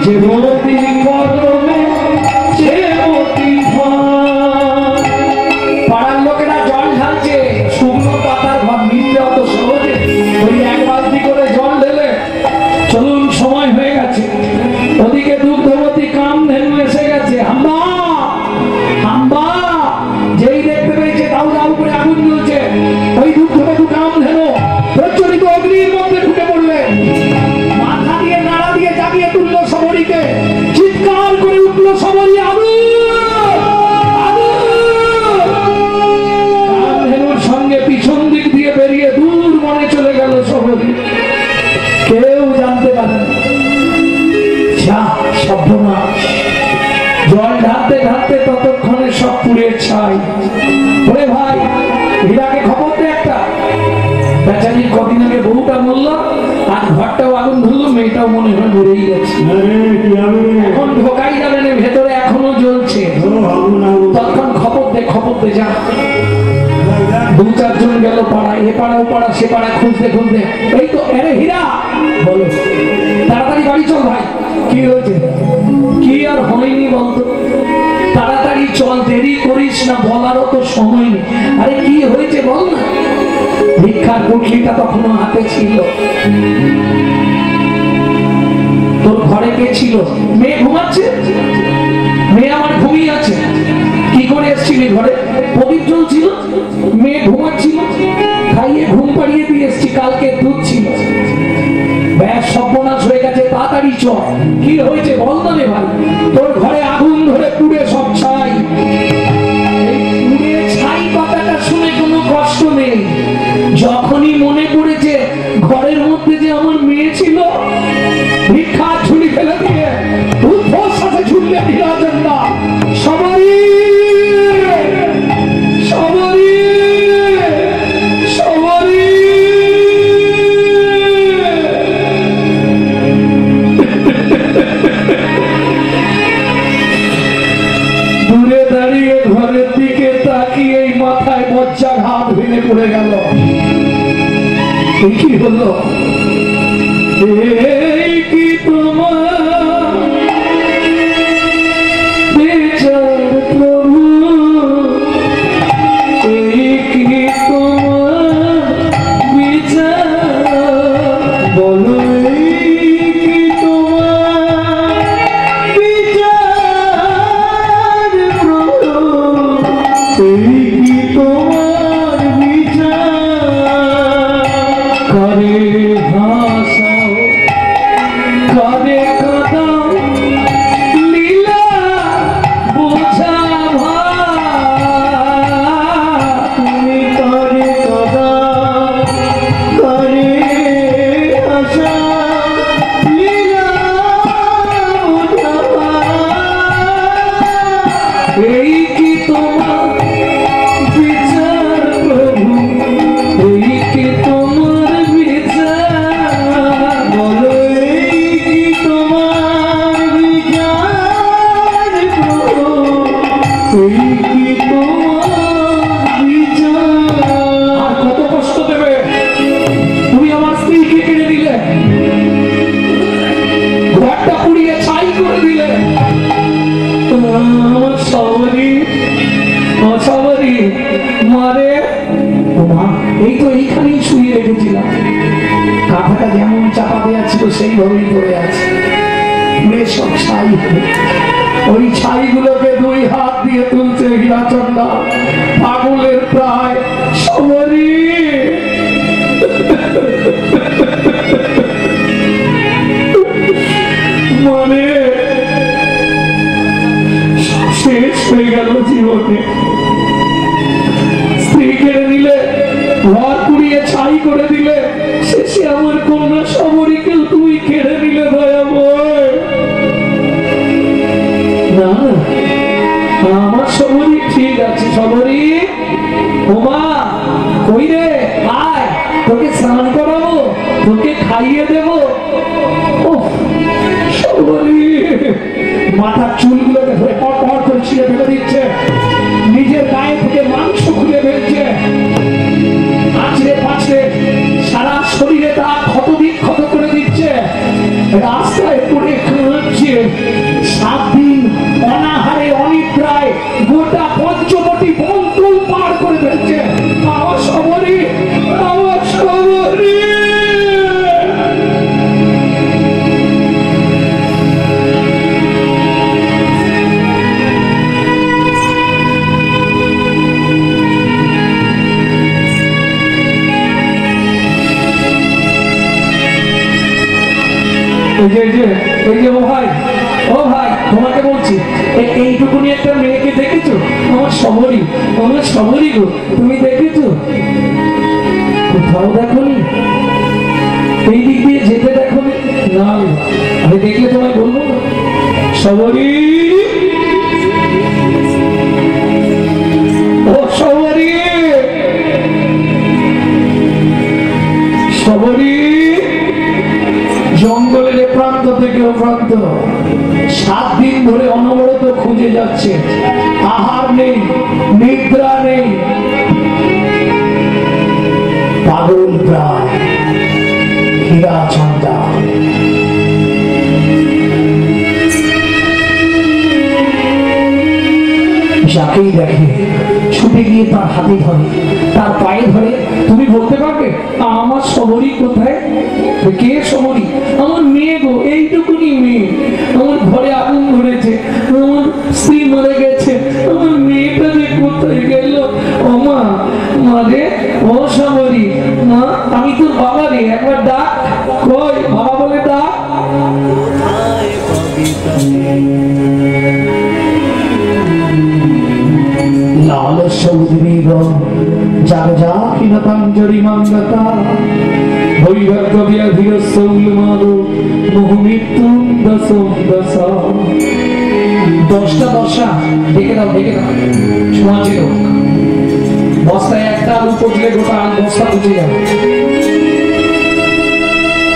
যেমতি করমে যেমতি পাড়ার লোকেরা জল ঢালছে শুকনো পাতার ঘর নিতে অত সহজে ওই এক বালতি করে জল ঢেলে চলুন সময় হয়ে গেছে ওদিকে দুগ্ধবতী কামধেনু এসে গেছে হাম্বা হাম্বা যেই দেখতে পেয়েছে দাউ দাউ করে আগুন জ্বলছে ওই দুগ্ধবতী কামধেনু প্রচলিত অগ্নির মধ্যে ঢুকে পড়লে মাথা দিয়ে নাড়া দিয়ে জাগিয়ে তুললো সবরীকে চিৎকার করে উঠলো সবরী আগুন সঙ্গে পিছন দিক দিয়ে বেরিয়ে দূর মনে চলে গেল সবরী কেউ জানতে পারে সর্বনাশ জল ঢালতে ঢালতে ততক্ষণে সব পুড়ে ছাই ওরে ভাই হীরাকে খবর দে একটা বেচারি কদিন আগে বউটা মরল আর ঘরটাও আগুন ধরলো মেয়েটাও মনে হয় মরেই গেছে এখন ঢোকাই যাবে না ভেতরে এখনো জ্বলছে তখন খবর দে যা দু চারজন গেল পাড়া এ পাড়া ও পাড়া সে পাড়া খুঁজতে খুঁজতে এই তো আরে হীরা বলো তাড়াতাড়ি বাড়ি চল ভাই কি হয়েছে কি আর হয়নি বলতো তাড়াতাড়ি চল দেরি করিস না বলারও তো সময় নেই আরে কি হয়েছে বল না ভিক্ষার পুটলিটা তখনও হাতে ছিল তোর ঘরে কে ছিল মেয়ে ঘুমাচ্ছে মেয়ে আমার ঘুমিয়ে আছে কি করে এসেছিলি ঘরে প্রদীপ জ্বলছিল মেয়ে ঘুমাচ্ছিল খাইয়ে ঘুম পাড়িয়ে দিয়ে এসছি কালকে দুধ ছিল ব্যাস সর্বনাশ হয়ে গেছে তাড়াতাড়ি চল কি হয়েছে বল না রে ভাই তোর ঘরে আগুন ধরে পুড়ে সব ছাই পুড়ে ছাই কথাটা শুনে কোনো কষ্ট নেই যখনই মনে পড়েছে ঘরের মধ্যে যে আমার মেয়ে ছিল ভিক্ষা ঝুলি ফেলে দিয়ে উদ্ভোর সাথে ঝুললে হীরাচন্দা সবারই দূরে দাঁড়িয়ে ঘরের দিকে তাকিয়ে মাথায় বজ্রাঘাত ভেঙে পড়ে গেল কি হলো এই কি তোমার বিচার প্রভু এই কি তোমার বিচার বলো এই কি তোমার বিচার প্রভু এই কি তোমার বিচার করে হাসাও করে কাঁদাও লীলা বোঝা তুমি করে কাঁদাও করে হাসা লীলা বোঝা এই কি তোমার বিচার প্রভু এই কি তোমার বিচার বলো এই কি তোমার বিচার প্রভু এই কি তোমার বিচার আর কত কষ্ট দেবে তুমি আমার স্ত্রীকে কেড়ে দিলে ঘরটা পুড়িয়ে ছাই করে দিলে আমার সবরী মারে মা এই তো এইখানেই শুয়ে রেখেছিলাম কাঁথাটা যেমন চাপা দেওয়া ছিল সেইভাবেই পড়ে আছে সব ছাই ওই ছাইগুলোকে দুই হাত দিয়ে তুলছে হীরাচন্দা পাগলের প্রায় সবরী মানে শেষ হয়ে গেল জীবনে স্ত্রী কেড়ে নিলে ঘর পুড়িয়ে ছাই করে দিলে শেষে আমার কন্যা সবরীকেও তুমি কেড়ে নিলে দয়াময় না আমার সবরী ঠিক আছে সবরী তাড়িয়ে দেব। উফ, সবরি মাথার চুলগুলোকে ধরে পর পর করে ছিঁড়ে ফেলে দিচ্ছে, নিজের গায়ে থেকে মাংস খুলে ফেলছে, আছড়ে পাছড়ে সারা শরীরে তার ক্ষত বিক্ষত করে দিচ্ছে, রাস্তায় পড়ে কাঁদছে। 7 দিন অনাহারে অনিদ্রায় গোটা পঞ্চবটি বনতল পার করে ফেলছে। আমার সবরি, আমার সবরি। ও ভাই তোমাকে বলছি, এইটুকুনি একটা মেয়েকে দেখেছো? আমার সবরি, আমার সবরি গো, তুমি দেখেছো? কোথাও দেখোনি? এই দিক দিয়ে যেতে দেখোনি? না, আমি দেখলে তোমায় বলবো না। সবরি, ও সবরি, সবরি। জঙ্গলের এ প্রান্ত থেকে ও প্রান্ত 7 দিন ধরে অনবরত খুঁজে যাচ্ছে, আহার নেই, নিদ্রা নেই, পাগল প্রায় হীরাচন্দা। যাকেই দেখে ছুটে গিয়ে তার হাতে ধরে, তার পায়ে ধরে। তুমি বলতে পারবে আমার সবরি কোথায়? কে সবরি? আমার মেয়ে গো, এইটুকুনি মেয়ে। আমার ঘরে আগুন ধরেছে, আমার স্ত্রী মরে গেছে, আমার মেয়েটা যে কোথায় গেল? ও মা, মারে, ও সবরি, মা আমি তোর বাবা রে, একবার ডাক। কই বাবা বলে ডাক। লাল সৌদিনীর জাগজাকিনতাঞ্জরি মাঙ্গতা বৈভাগ্য ব্যাধির সৌলমারো মোহমৃত্যুম দশম দশা। 10টা দশা ডেকে দাও, ডেকে দাও। সমাজের হোক, বস্তায় একটা আলু পচলে গোটা আলু বস্তা পচে যাবে।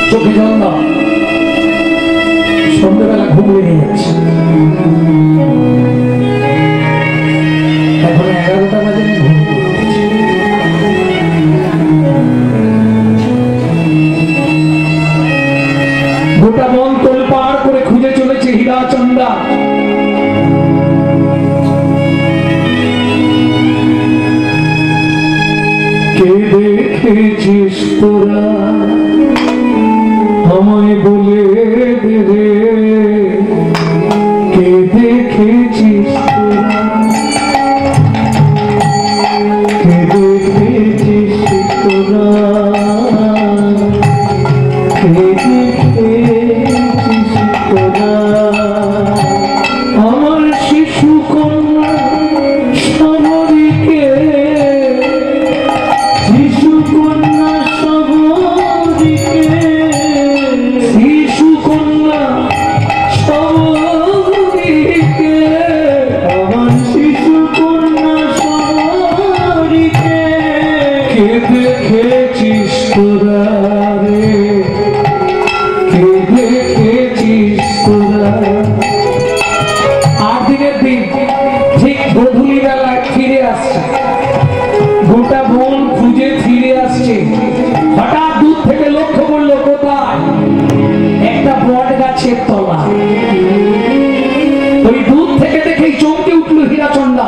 চোখে জল দাও, সন্ধ্যেবেলা ঘুম লেগে যাচ্ছে। এখন 11টা বাজে, ঘুম পড়েছে। গোটা বন তোল পার করে খুঁজে চলেছে হীরাচন্দা। কে দেখেছিস তোরা আমায় বলে দে রে, কে দেখেছিস তোরা, কে দেখেছিস তোরা, কে দেখেছিস তোরা আমার শিশু কন্যা সবরীকে, শিশু কন্যা সবরীকে, শিশু কন্যা সবরীকে, আমার শিশু কন্যা সবরীকে কে দেখেছিস তোরা রে, কে দেখেছিস তোরা। 8 দিনের দিন ঠিক গধূলি বেলায় ফিরে আসছে, গোটা বন খুঁজে ফিরে আসছে। হঠাৎ দূর থেকে লক্ষ্য করলো কোথায়? একটা বট গাছের তলা। ওই দূর থেকে দেখেই চমকে উঠলো হীরাচন্দা।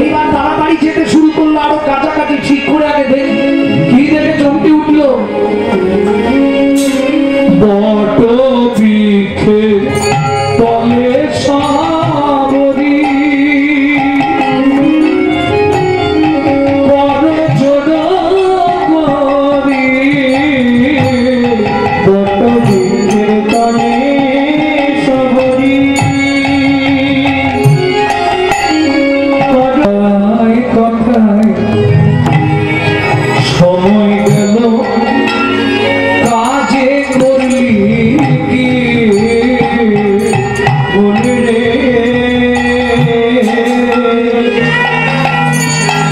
এইবার তাড়াতাড়ি যেতে শুরু করলো, আরো কাছাকাছি ঠিক করে আগে দেখ। কি দেখে চমকে উঠলো? বট বৃক্ষে তলে সবরি বড় জোড় করি, বট বৃক্ষের তলে সবরি কথায় কথায় সময় গেল, কাজে করলি কি বলে রে,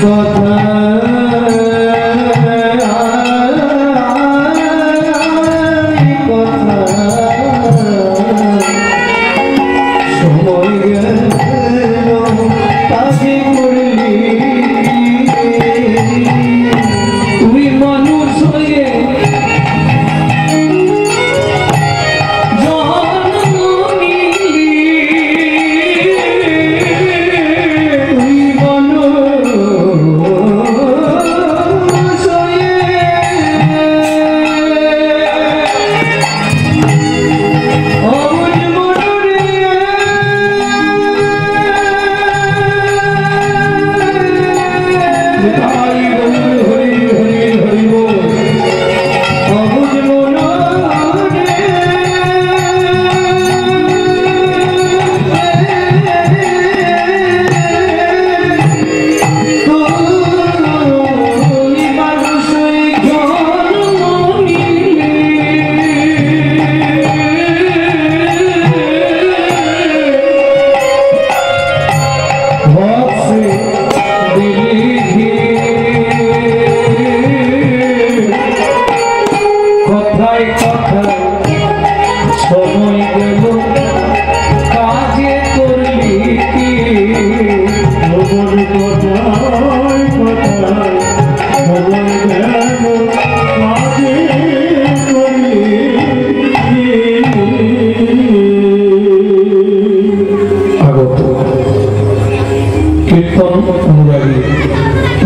কথা তাই বল হরি হরি হরি বল অবুঝ মনা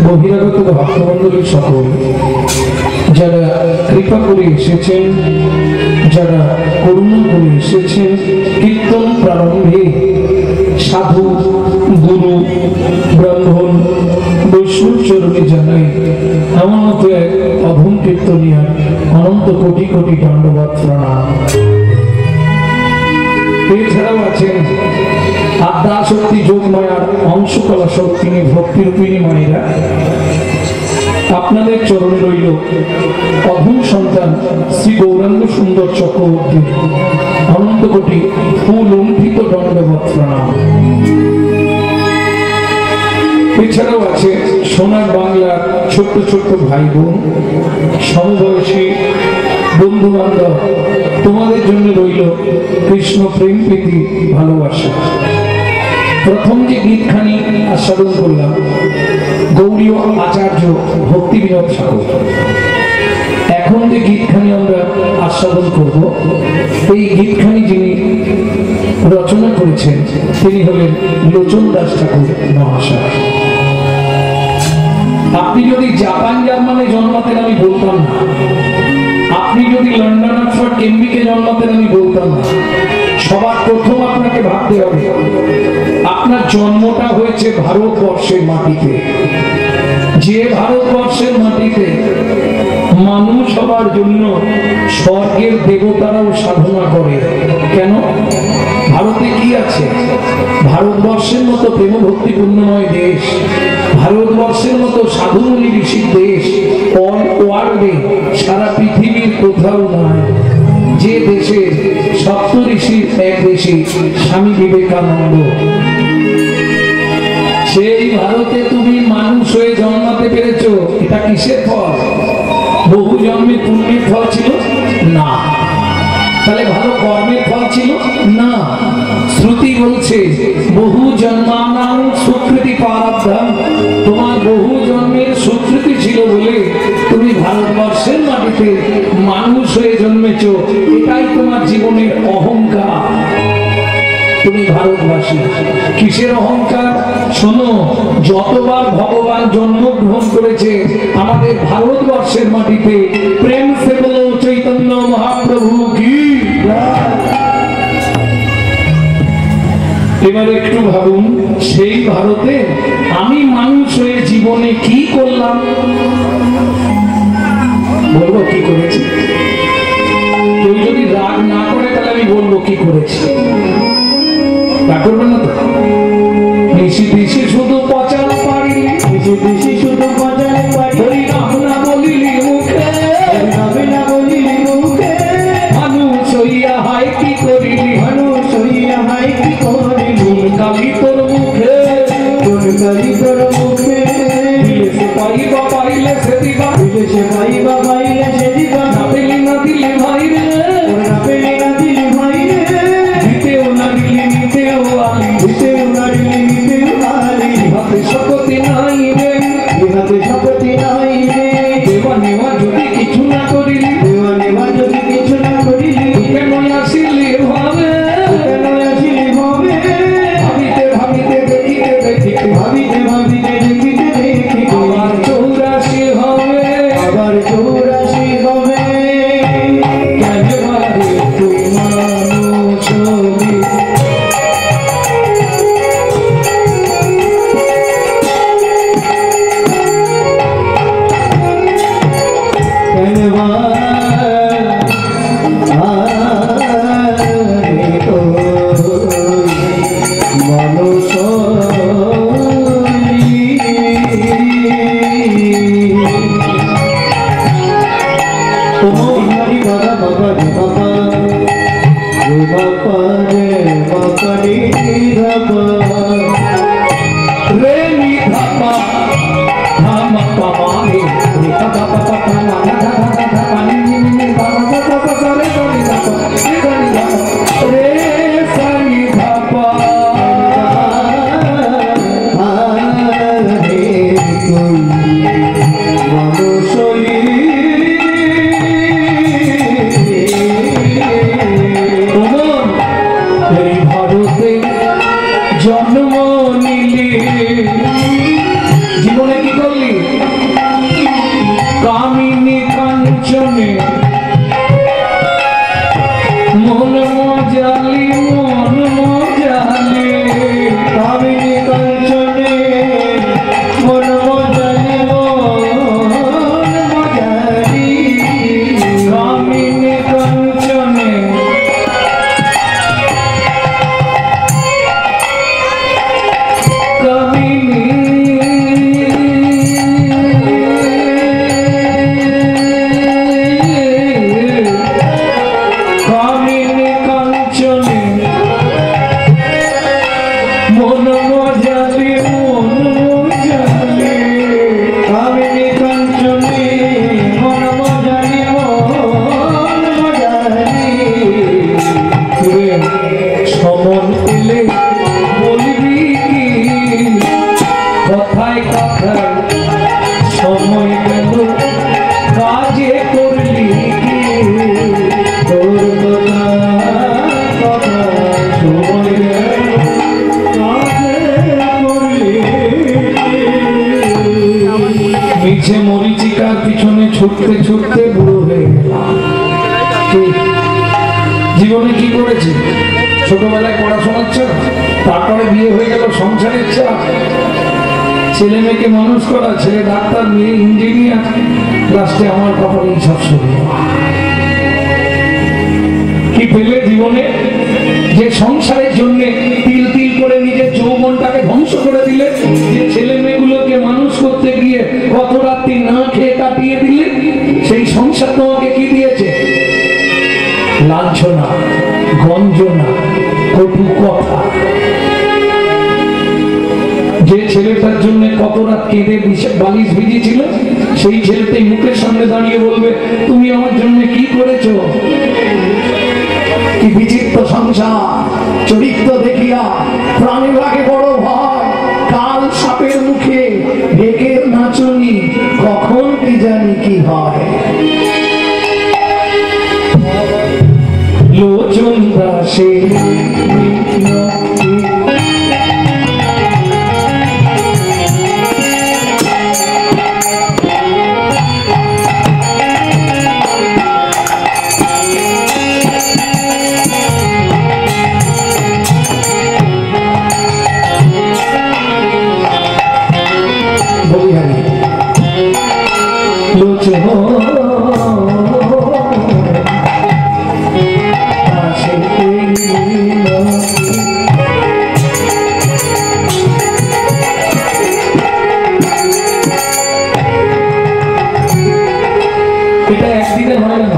বহিরাগত ভক্তমণ্ডলী সকল যারা কৃপা করে এসেছেন, যারা করুণা করে এসেছেন, কীর্তন প্রারম্ভে সাধু গুরু ব্রাহ্মণ বৈষ্ণব চরণে জানাই এমন মতো এক অধম কীর্তনিয়া অনন্ত কোটি কোটি দণ্ডবত প্রণাম। এছাড়াও আছেন আদ্যা শক্তি যোগমায়ার অংশকলা শক্তিনী ভক্তিরূপিণী মায়েরা, আপনাদের চরণে রইল অধম সন্তান শ্রী গৌরাঙ্গ সুন্দর চক্রবর্তী অনন্ত কোটি ফুল লুণ্ঠিত দণ্ডবত প্রণাম। এছাড়াও আছে সোনার বাংলার ছোট্ট ছোট্ট ভাই বোন, সমবয়সী বন্ধু বান্ধব, তোমাদের জন্য রইল কৃষ্ণ প্রেম প্রীতি ভালোবাসা। প্রথম যে গীতখানি আস্বাদন করলাম গৌরীয় আচার্য ভক্তি বিনোদ ঠাকুর। এখন যে গীতখানি আমরা আস্বাদন করব, এই গীতখানি যিনি রচনা করেছেন তিনি হলেন লোচন দাস ঠাকুর মহাশয়। আপনি যদি জাপান জার্মানে জন্মাতেন আমি বলতাম না, আপনি যদি লন্ডন অক্সফোর্ড কেমব্রিজে জন্মাতেন আমি বলতাম না। সবার প্রথম আপনাকে ভাবতে হবে আপনার জন্মটা হয়েছে ভারতবর্ষের মাটিতে। যে ভারতবর্ষের মাটিতে মানুষ হবার জন্য স্বর্গের দেবতারাও সাধনা করে। কেন? ভারতে কি আছে? ভারতবর্ষের মতো প্রেম ভক্তিপূর্ণময় দেশ, ভারতবর্ষের মতো সাধুমণি ঋষির দেশ অল ওয়ার্ল্ডে সারা পৃথিবীর কোথাও নাই। যে দেশে সপ্ত ঋষির এক ঋষি স্বামী বিবেকানন্দ, সেই ভারতে তুমি মানুষ হয়ে জন্মাতে পেরেছো। এটা কিসের ফল? বহু জন্মে পুণ্যের ফল ছিল না। তাহলে ভালো কর্মের ফল ছিল না। শ্রুতি বলছে বহু জন্মানাং সুকৃতি প্রারব্ধম, তোমার বহু জন্মের সুকৃতি ছিল বলে তুমি ভারতবর্ষের মাটিতে মানুষ হয়ে জন্মেছো। এটাই তোমার জীবনের অহংকার। তুমি ভারতবাসী। কিসের অহংকার? শোনো, যতবার ভগবান জন্মগ্রহণ করেছে আমাদের ভারতবর্ষের মাটিতে, প্রেম সে বলো চৈতন্য মহাপ্রভু কি। এবার একটু ভাবুন, সেই ভারতে আমি মানুষ হয়ে জীবনে কি করলাম? বলবো কি করেছি। কেউ যদি রাগ না করে তাহলে আমি বলবো কি করেছি। রাগ করবেন না তো? নিশি দিশি শুধু পচাল পারি, নিশি দিশি শুধু পচাল পারি, হরি নাম না বলিলি মুখে, হরি নাম না বলিলি মুখে, মানুষ হইয়া হায় কি করিলি, মানুষ হইয়া হায় কি করিলি, গুণ কালি তোর মুখে, গুণ কালি তোর মুখে, দিলে সে পাইবা পাইলে সে দিবা, দিলে সে পাইবা পাইলে সে দিবা, না পেলি না দিলে ভাই রে, না পেলি না দিলে ভাই রে, দিতেও না দিলে নিতেও আলি, দিতেও না দিলে নিতেও আলি, হাতে শক্তি নাই রে, হাতে শক্তি নাই রে, দেওয়া নেওয়া যদি কিছু না করিলি, দেওয়া নেওয়া যদি কিছু না করিলি, কেন আসিলি ভাবে, কেন আসিলি ভাবে, ভাবিতে ভাবিতে দেখিতে দেখিতে, ভাবিতে ভাবিতে দেখিতে দেখিতে, আবার 84 হবে, আবার 84 ছুটতে ছুটতে বুড়ো হয়ে গেলাম। জীবনে কি করেছি? ছোটবেলায় পড়াশোনার চাপ, তারপরে বিয়ে হয়ে গেল সংসারের চাপ, ছেলে মেয়েকে মানুষ করা, ছেলে ডাক্তার, মেয়ে ইঞ্জিনিয়ার, লাস্টে আমার কপালে সব শুরু। কি পেলে জীবনে? যে সংসারের জন্য তিল তিল করে নিজের যৌবনটাকে ধ্বংস করে দিলে, যে ছেলে মেয়েগুলোকে মানুষ করতে গিয়ে কত রাত্রি না খেয়ে কাটিয়ে দিলে, সেই সংসার তোমাকে কি দিয়েছে? লাঞ্ছনা, গঞ্জনা, কটু কথা। যে ছেলেটার জন্য কত রাত কেঁদে বালিশ ভিজিয়েছিল, সেই ছেলেটাই মুখের সামনে দাঁড়িয়ে বলবে, তুমি আমার জন্য কি করেছো? কি বিচিত্র সংসার, চরিত্র দেখিয়া প্রাণী লাগে বড় ভয়, কাল সাপের মুখে ঢেকের নাচনি, কখন কি জানি কি হয়। লোচন দাসে এটা একদিনে হয় না,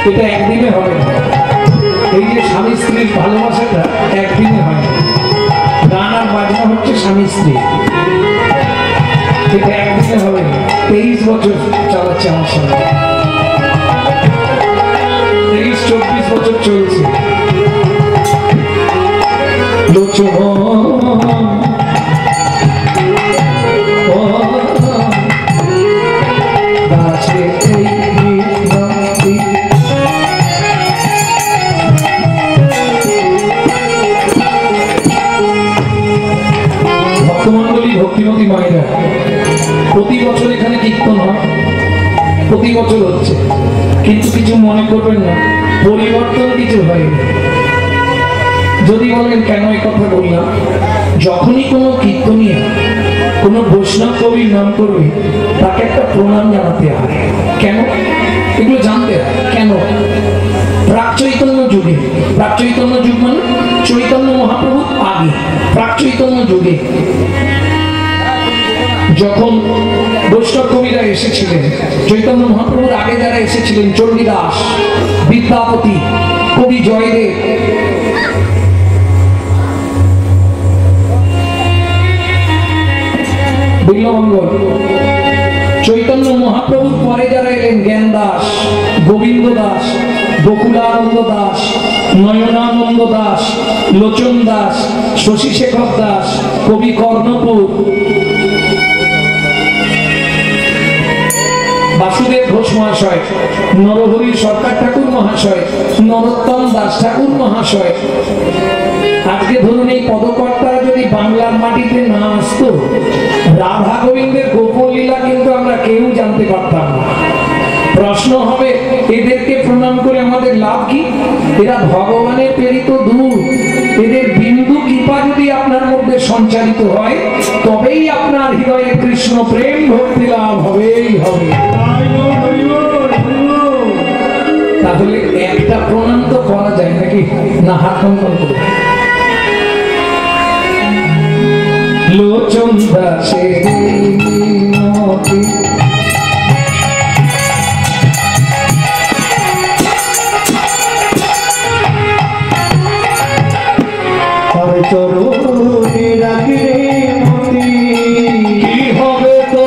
এটা একদিনে হয় না। এই যে স্বামী স্ত্রীর ভালোবাসাটা একদিনে হয় না। গান আর বাজনা হচ্ছে স্বামী স্ত্রী, এটা একদিনে হবে না। 23 বছর চালাচ্ছে আমার সঙ্গে, 23-24 বছর চলছে। ভক্তিমতী মায়েরা, প্রতি বছর এখানে কীর্তন হয়, প্রতি বছর হচ্ছে, কিন্তু কিছু মনে করবেন না, পরিবর্তন কিছু হয়নি। যদি বলেন কেন এই কথা বললাম, যখনই কোনো কীর্তনীয় কোনো বৈষ্ণব কবির নাম করবে, তাকে একটা প্রণাম জানাতে হয়। কেন? এগুলো জানতে হয় কেন। প্রাক চৈতন্য যুগে, প্রাক চৈতন্য যুগ মানে চৈতন্য মহাপ্রভু আগে, প্রাক চৈতন্য যুগে যখন বৈষ্ণব কবিরা এসেছিলেন। চৈতন্য মহাপ্রভুর আগে যারা এসেছিলেন, চণ্ডীদাস, বিদ্যাপতি, কবি জয়দেব, বিল্লমঙ্গল, চৈতন্য মহাপ্রভুর পরে যারা এলেন, জ্ঞান দাস, গোবিন্দ দাস, বকুলানন্দ দাস, নয়নানন্দ দাস, লোচন দাস, শশীশেখর দাস, কবি কর্ণপুর, বাসুদেব ঘোষ মহাশয়, নরহরি সরকার ঠাকুর মহাশয়, নরোত্তম দাস ঠাকুর মহাশয়। আজকে ধরুন এই পদকর্তারা যদি বাংলার মাটিতে না আসতো, রাধা গোবিন্দের গোপন লীলা কিন্তু আমরা কেউ জানতে পারতাম না। প্রশ্ন হবে, এদেরকে প্রণাম করে আমাদের লাভ কি? এরা ভগবানের প্রেরিত দূত। এদের বিন্দু কৃপা যদি আপনার মধ্যে সঞ্চারিত হয়, তবেই আপনার হৃদয়ে কৃষ্ণ প্রেম ভক্তি লাভ হবেই হবে। তাহলে একটা প্রণাম তো করা যায় নাকি? না, হাত কঙ্কন করে। লোচন দাসে চরণে রাখি মতি, কি হবে তো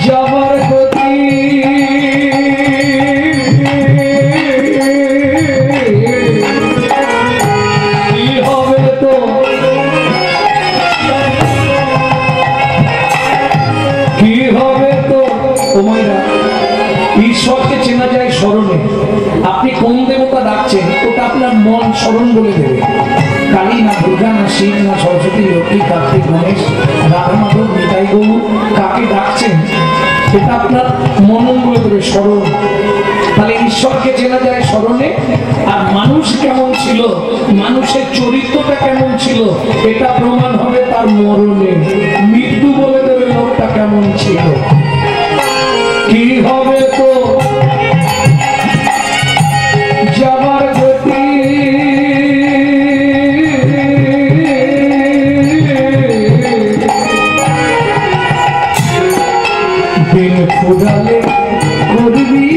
যাবার গতি, কি হবে তো কি হবে তো। ওমাইরা, ঈশ্বরকে চেনা যায় স্মরণে। আপনি কোন দেবতা ডাকছেন ওটা আপনার মন স্মরণ বলে দেবে। কালী না দুর্গা না শিব না সরস্বতী লক্ষ্মী কার্তিক গণেশ রাধা মাধব নিতাই গৌর, কাকে ডাকছেন সেটা আপনার মনন বলে দেবে, স্মরণ। তাহলে ঈশ্বরকে চেনা যায় স্মরণে। আর মানুষ কেমন ছিল, মানুষের চরিত্রটা কেমন ছিল, এটা প্রমাণ হবে তার মরণে। মৃত্যু বলে দেবে লোকটা কেমন ছিল। কি হবে তো যাবার গতি, দিন ফুরালে করবি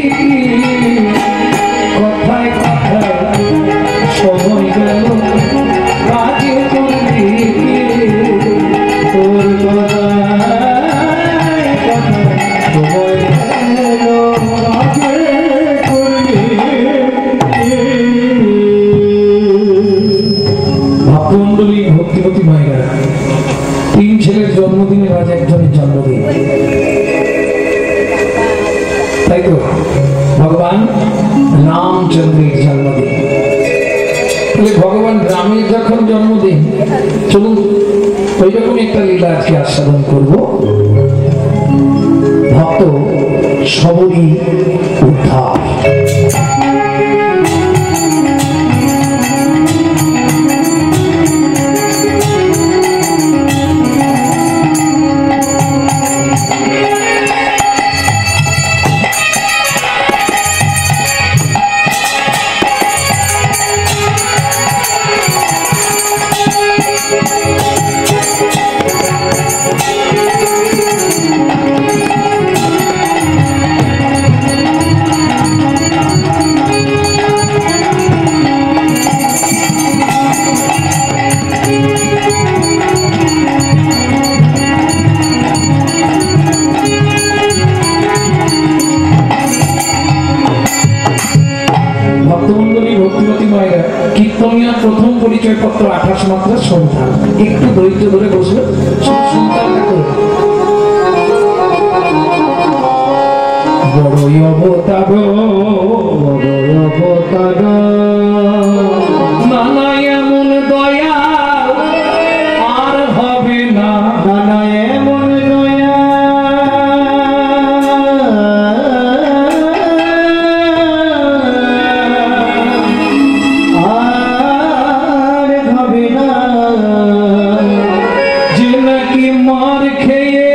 কথায় কথায়, সময় গেল কাজে করবি তোর কথায় কথায়, সময় গেল কাজে করবি। ভক্তমণ্ডলী, ভক্তিমতী মায়েরা, 3 ছেলের জন্মদিনের আজ একজনের জন্মদিন, তাই তো? ভগবান রামচন্দ্রের জন্মদিন। তাহলে ভগবান রামের যখন জন্মদিন, চলুন ওই রকম একটা লীলা আজকে আস্বাদন করব। ভক্ত সবরই উদ্ধার। কীর্তনিয়া প্রথম পরিচয় পত্র 28 মাত্রা সন্তান। একটু ধৈর্য ধরে বসবে, সন্তানটা করে বড়ই অবতার, বড়ই অবতার, নানা এমন দয়া আর হবে না, নানা এমন দয়া আর হবে না, যে নাকি মার খেয়ে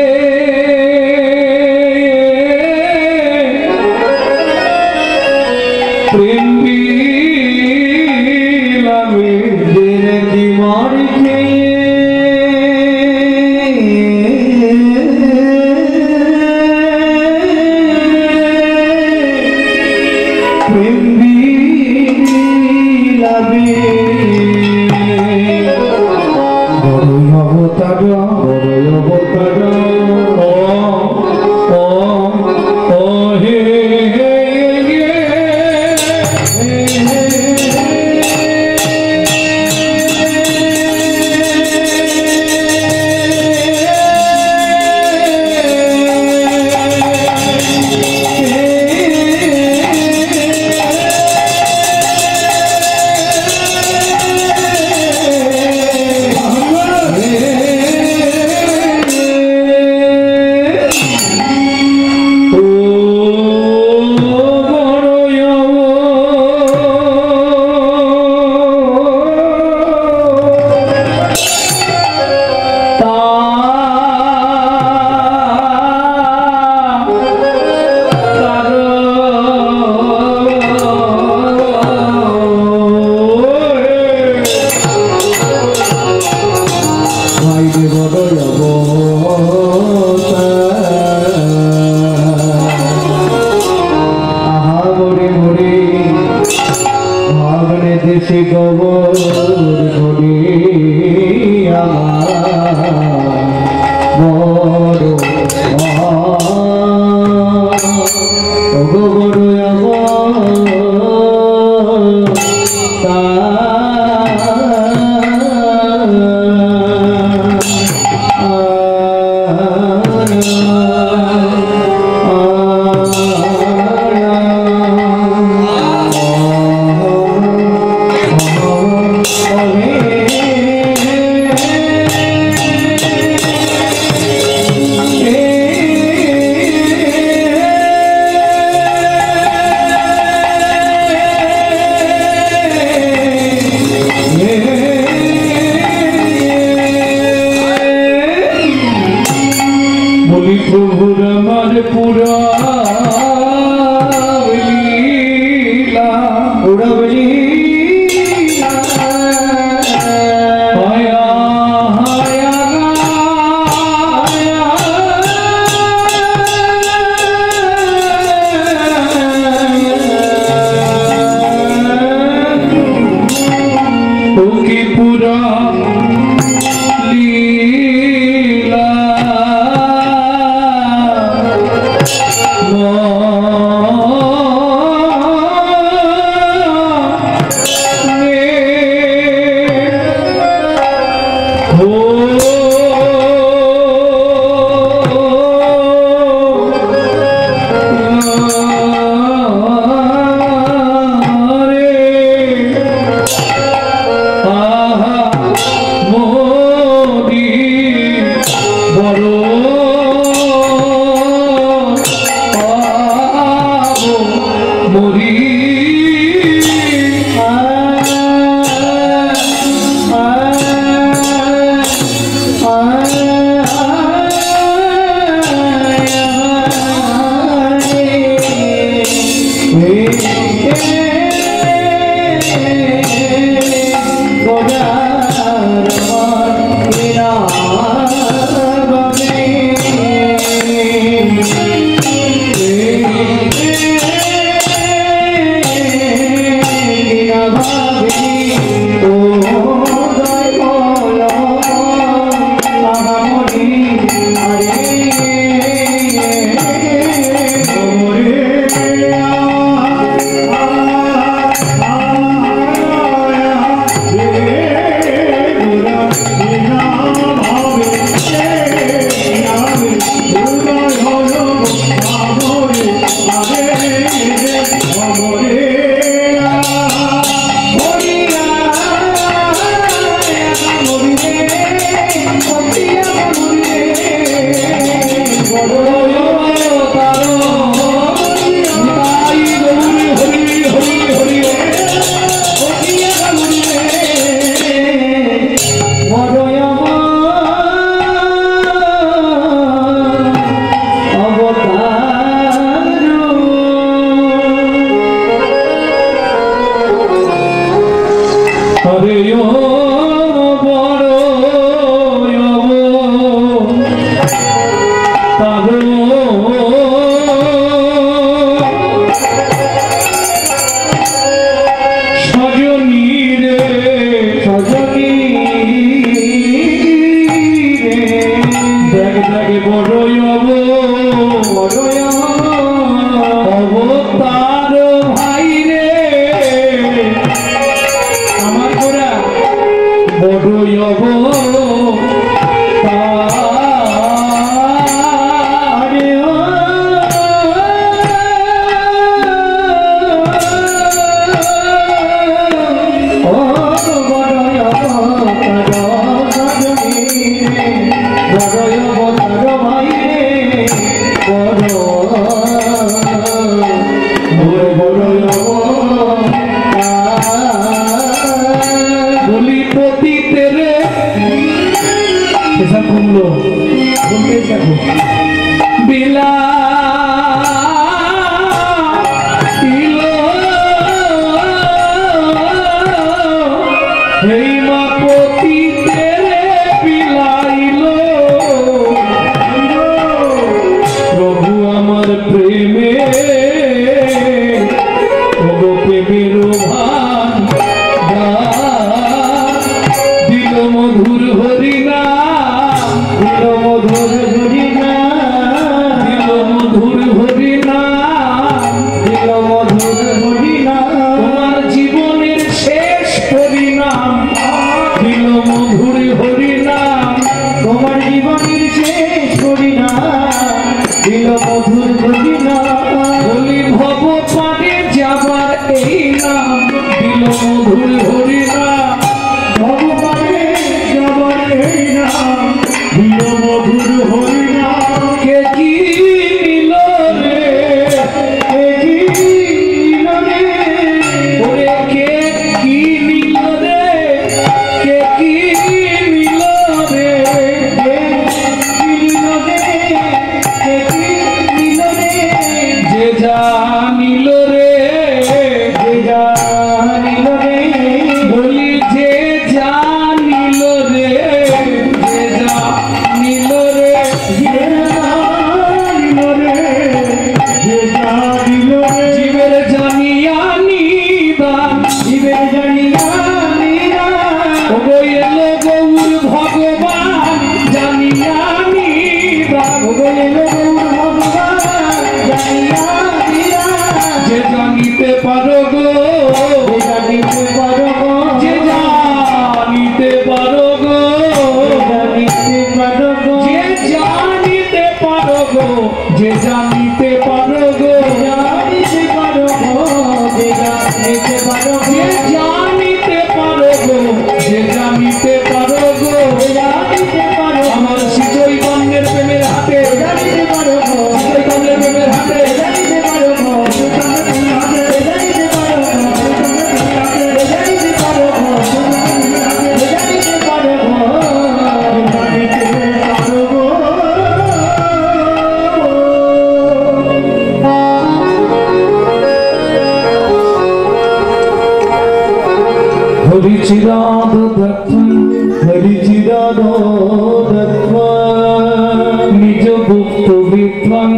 নিজ গুপ্ত বিদ্বান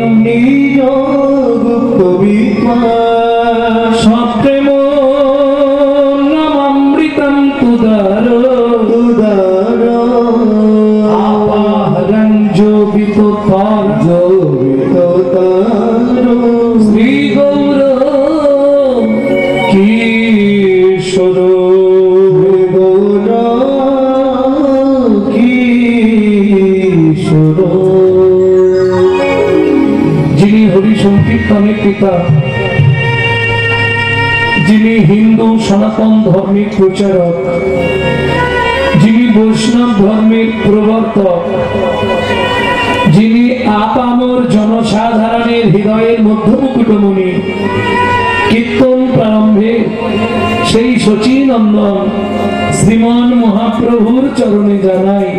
সপ্রেম নামামৃতম তুদার আপাহরণ যোগিত তার শ্রী গৌর কিশোর যিনি হরি সংকীর্তনের পিতা, যিনি হিন্দু সনাতন ধর্মের প্রচারক, যিনি বৈষ্ণব ধর্মের প্রবর্তক, যিনি আপামর জনসাধারণের হৃদয়ের মধ্যমুকুটমণি, কীর্তন প্রারম্ভে সেই শচীনন্দন শ্রীমান মহাপ্রভুর চরণে জানাই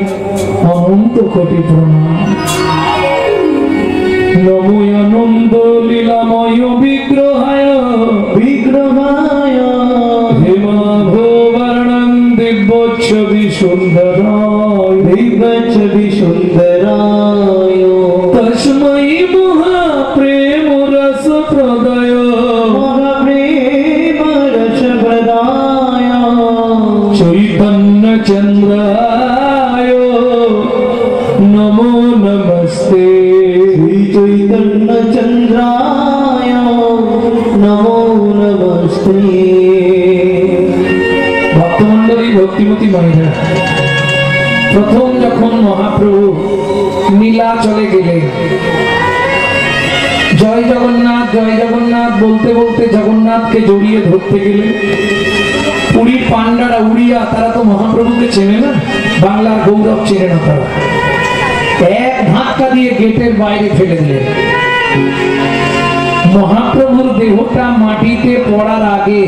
অনন্ত কোটি প্রণাম। নমো আনন্দ লীলাময় বিগ্রহায় হেমাভবর্ণং দিব্যচ্ছবি সুন্দরায় তস্मै মহাপ্রেম রস প্রদয় চৈতন্য চন্দ্রায় নমো নমস্তে। চৈতন্য চন্দ্রায় নমো নমস্তে। ভক্তমণ্ডলী, ভক্তিমতী মায়েরা, প্রথম যখন মহাপ্রভু নীলাচলে গেলেন, জয় জগন্নাথ বলতে বলতে জগন্নাথকে জড়িয়ে ধরতে গেলেন। পুরীর পান্ডারা, উড়িয়া, তারা তো মহাপ্রভুকে চেনে না, বাংলার গৌরব চেনে না। তারা এক ধাক্কা দিয়ে গেটের বাইরে ফেলে দিলেন। মহাপ্রভুর দেহটা মাটিতে পড়ার আগে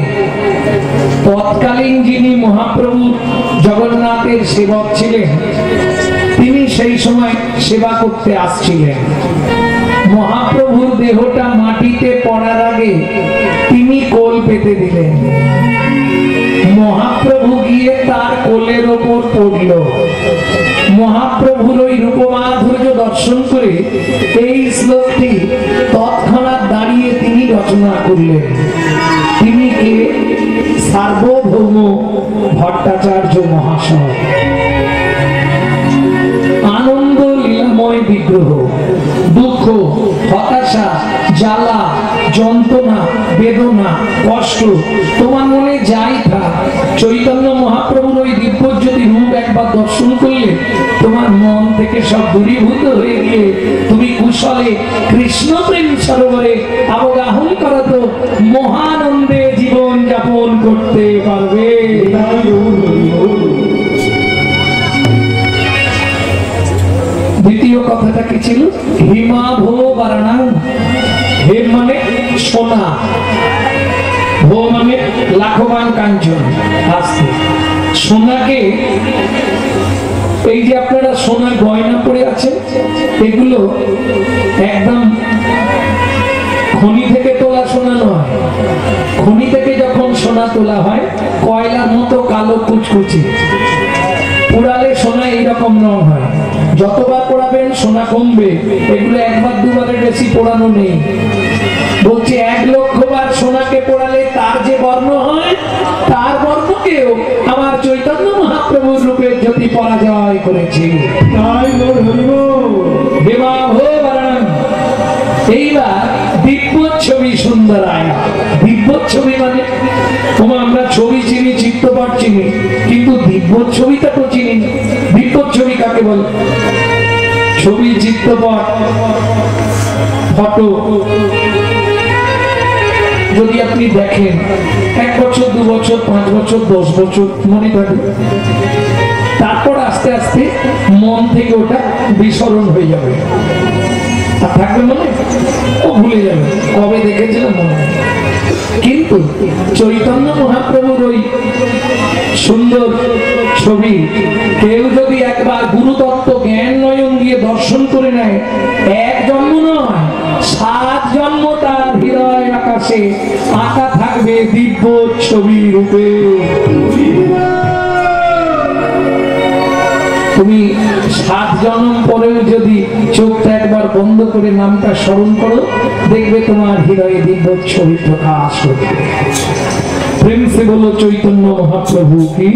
তৎকালীন যিনি মহাপ্রভু জগন্নাথের সেবক ছিলেন, তিনি সেই সময় সেবা করতে আসছিলেন। মহাপ্রভুর দেহটা মাটিতে পড়ার আগে তিনি কোল পেতে দিলেন। মহাপ্রভু গিয়ে তার কোলের ওপর পড়ল। মহাপ্রভুর ওই রূপমাধুর্য দর্শন করে এই শ্লোকটি তৎক্ষণাৎ দাঁড়িয়ে তিনি রচনা করলেন। তিনি কে? সার্বভৌম ভট্টাচার্য মহাশয়। আনন্দ লীলাময় বিগ্রহ, দুঃখ, হতাশা, জ্বালা, যন্ত্রণা, বেদনা, কষ্ট তোমার মনে যাই থাক, চৈতন্য মহাপ্রভুর ওই দিব্যজ্যোতি রূপ একবার দর্শন করলে তোমার মন থেকে সব দূরীভূত হয়ে গিয়ে তুমি কুশলে কৃষ্ণ প্রেম সরোবরে অবগাহন করত মহানন্দে জীবন যাপন করতে পারবে। দ্বিতীয় কথাটা কি ছিল? হিমাভো বারাণা। হেম মানে সোনা, ভো মানে লাখবান কাঞ্চন। আসতে সোনাকে, এই যে আপনারা সোনার গয়না পরে আছেন, এগুলো একদম খনি থেকে তোলা সোনা নয়। খনি থেকে যখন সোনা তোলা হয় কয়লার মতো কালো কুচকুচি, পোড়ালে সোনা এইরকম রং হয়। যতবার পোড়াবেন সোনা কমবে, এগুলো একবার দুবারের বেশি পোড়ানো নেই। বলছে 1,00,000 বার সোনাকে পোড়ালে তার যে বর্ণ হয়, তার বর্ণকেও আমার চৈতন্য মহাপ্রভুর রূপের জ্যোতি পরাজয় করেছে। এইবার দিব্য ছবি সুন্দরায়। দিব্য ছবি মানে আমরা ছবি চিনি, চিত্রপট চিনি, কিন্তু দিব্য ছবিটা তো চিনি। দিব্য ছবি কাকে বলে? ছবি, চিত্রপট, ফটো যদি আপনি দেখেন 1 বছর, 2 বছর, 5 বছর, 10 বছর মনে থাকে, তারপর আস্তে আস্তে মন থেকে ওটা বিস্মরণ হয়ে যাবে। আর থাকবে মনে, ও ভুলে যাবে কবে দেখেছিলাম মনে। কিন্তু চৈতন্য মহাপ্রভুর ওই সুন্দর ছবি কেউ যদি একবার গুরুতত্ত্ব জ্ঞান নয়ন দিয়ে দর্শন করে নেয়, 1 জন্ম নয় 7 জন্ম তার হৃদয় আকাশে আঁকা থাকবে দিব্য ছবি রূপে। তুমি 7 জন্ম পরেও যদি চোখটা একবার বন্ধ করে নামটা স্মরণ করো, দেখবে তোমার হৃদয়ে দিব্য ছবি প্রকাশ করবে। প্রেম সে বলো চৈতন্য মহাপ্রভু কি।